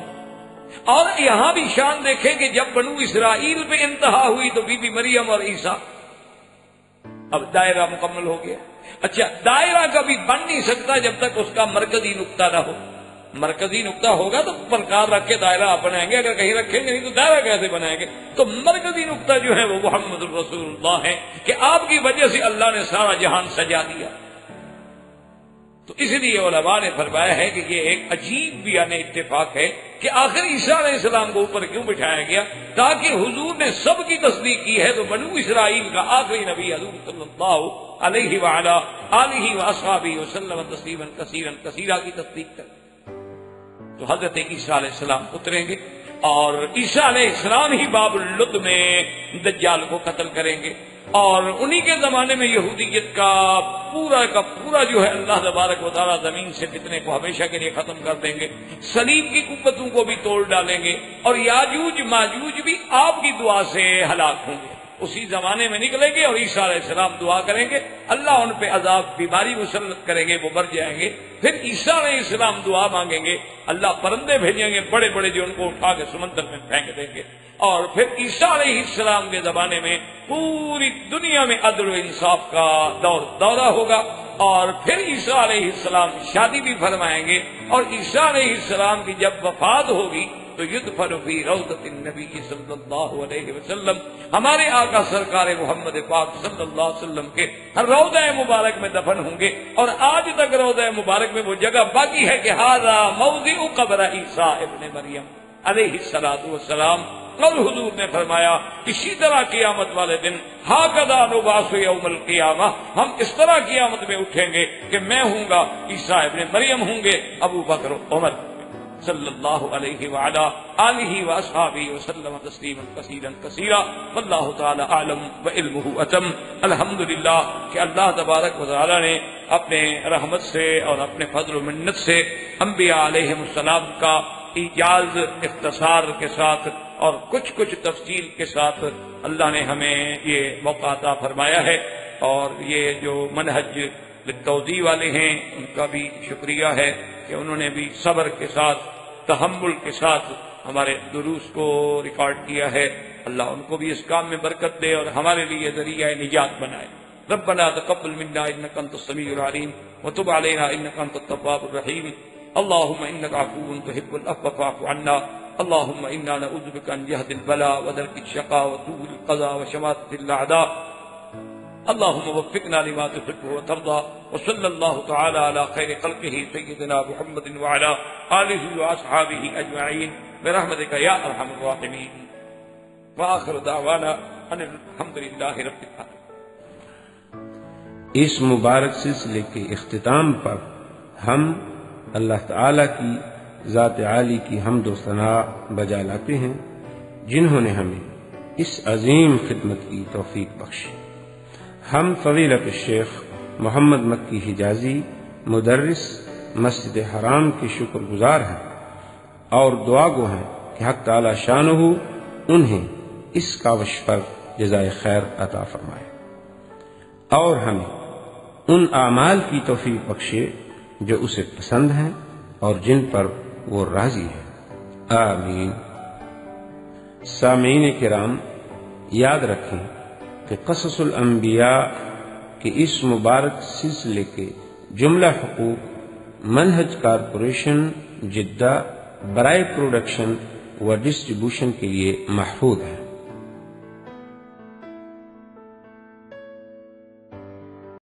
اور یہاں بھی شان دیکھیں کہ جب بنو اسرائیل پہ انتہا ہوئی تو بی بی مریم اور عیسیٰ، اب دائرہ مکمل ہو گیا۔ اچھا، دائرہ کبھی بن نہیں سکتا جب تک اس کا مرکزی نقطہ نہ ہو، مرکزی نقطہ ہوگا تو پرکار رکھ کے دائرہ آپ بنائیں گے، اگر کہیں رکھیں گے نہیں تو دائرہ کیسے بنائیں گے؟ تو مرکزی نقطہ جو ہے وہ محمد الرسول اللہ ہے کہ آپ کی وجہ سے اللہ نے سارا جہان سجا دیا۔ تو اس لیے علماء نے فرمایا ہے کہ یہ ایک عجیب بھی یعنی اتفاق ہے کہ آخر عیسیٰ علیہ السلام کو اوپر کیوں بٹھایا گیا؟ تاکہ حضور نے سب کی تصدیق کی ہے تو بنو اسرائیل کا آخری نبی حضور صلی اللہ علیہ وعلا آلہ واصحابہ وسلم تسلیما کثیرا کثیرا کی تصدیق کر۔ تو حضرت عیسیٰ علیہ السلام اتریں گے، اور عیسیٰ علیہ السلام ہی باب اللد میں دجال کو قتل کریں گے، اور انہی کے زمانے میں یہودیت کا پورا جو ہے اللہ تبارک و تعالیٰ زمین سے فتنے کو ہمیشہ کے لیے ختم کر دیں گے، صلیب کی قوتوں کو بھی توڑ ڈالیں گے، اور یاجوج ماجوج بھی آپ کی دعا سے ہلاک ہوں گے، اسی زمانے میں نکلیں گے، اور عیسیٰ علیہ السلام دعا کریں گے، اللہ ان پہ عذاب بیماری مسلط کریں گے، وہ مر جائیں گے، پھر عیسیٰ علیہ السلام دعا مانگیں گے، اللہ پرندے بھیجیں گے بڑے بڑے جو ان کو اٹھا کے سمندر میں پھینک دیں گے، اور پھر عیسیٰ علیہ السلام کے زمانے میں پوری دنیا میں عدل و انصاف کا دورہ ہوگا، اور پھر عیسیٰ علیہ السلام شادی بھی فرمائیں گے، اور عیسیٰ علیہ السلام کی جب وفات ہوگی تو یدفن فی روضۃ النبی صلی اللہ علیہ وسلم، ہمارے آقا سرکار محمد پاک صلی اللہ علیہ وسلم کے روضہ مبارک میں دفن ہوں گے، اور آج تک روضہ مبارک میں وہ جگہ باقی ہے کہ ھذا موضع قبر عیسیٰ ابن مریم علیہ الصلوۃ والسلام۔ اور حضور نے فرمایا اسی طرح قیامت والے دن ھذا نبعث یوم القیامہ، ہم اس طرح قیامت میں اٹھیں گے کہ میں ہوں گا، عیسیٰ ابن مریم ہوں گے، ابو بکر عمر صلی اللہ علیہ وعلا آلہ واصحابہ وسلم تسلیما کثیرا کثیرا، واللہ تعالی اعلم وعلمہ اتم۔ الحمدللہ کہ اللہ تبارک و تعالی نے اپنے رحمت سے اور اپنے فضل و منت سے انبیاء علیہم السلام کا ایجاز اختصار کے ساتھ اور کچھ تفصیل کے ساتھ اللہ نے ہمیں یہ موقع عطا فرمایا ہے، اور یہ جو منہج للتوضیح والے ہیں ان کا بھی شکریہ ہے کہ انہوں نے بھی صبر کے ساتھ تحمل کے ساتھ ہمارے دروس کو ریکارڈ کیا ہے، اللہ ان کو بھی اس کام میں برکت دے اور ہمارے لیے ذریعہ نجات بنائے۔ ربنا تقبل منا انك انت السميع العليم وتب علينا انك انت التواب الرحيم، اللهم انك عفو تحب العفو فاعف عنا، اللهم انا نعوذ بك ان جهد البلاء ودرك الشقاء وسوء القضاء وشماتة الاعداء، اللهم وفقنا لما تحب وترضى، وصلى الله تعالى على خير خلقه سيدنا محمد وعلى آله واصحابه اجمعين برحمتك يا ارحم الراحمين، واخر دعوانا ان الحمد لله رب العالمين۔ اس مبارک سلسلے کے اختتام پر ہم اللہ تعالی کی ذات عالی کی حمد و ثنا بجا لاتے ہیں جنہوں نے ہمیں اس عظیم خدمت کی توفیق بخشی۔ ہم فضیلت الشیخ محمد مکی حجازی مدرس مسجد حرام کے شکر گزار ہیں اور دعا گو ہیں کہ حق تعالی شانہ انہیں اس کاوش پر جزائے خیر عطا فرمائے اور ہمیں ان اعمال کی توفیق بخشے جو اسے پسند ہیں اور جن پر وہ راضی ہے، آمین۔ سامعین کرام، یاد رکھیں کہ قصص الانبیاء کے اس مبارک سلسلے کے جملہ حقوق منہج کارپوریشن جدہ برائے پروڈکشن و ڈسٹریبیوشن کے لیے محفوظ ہیں۔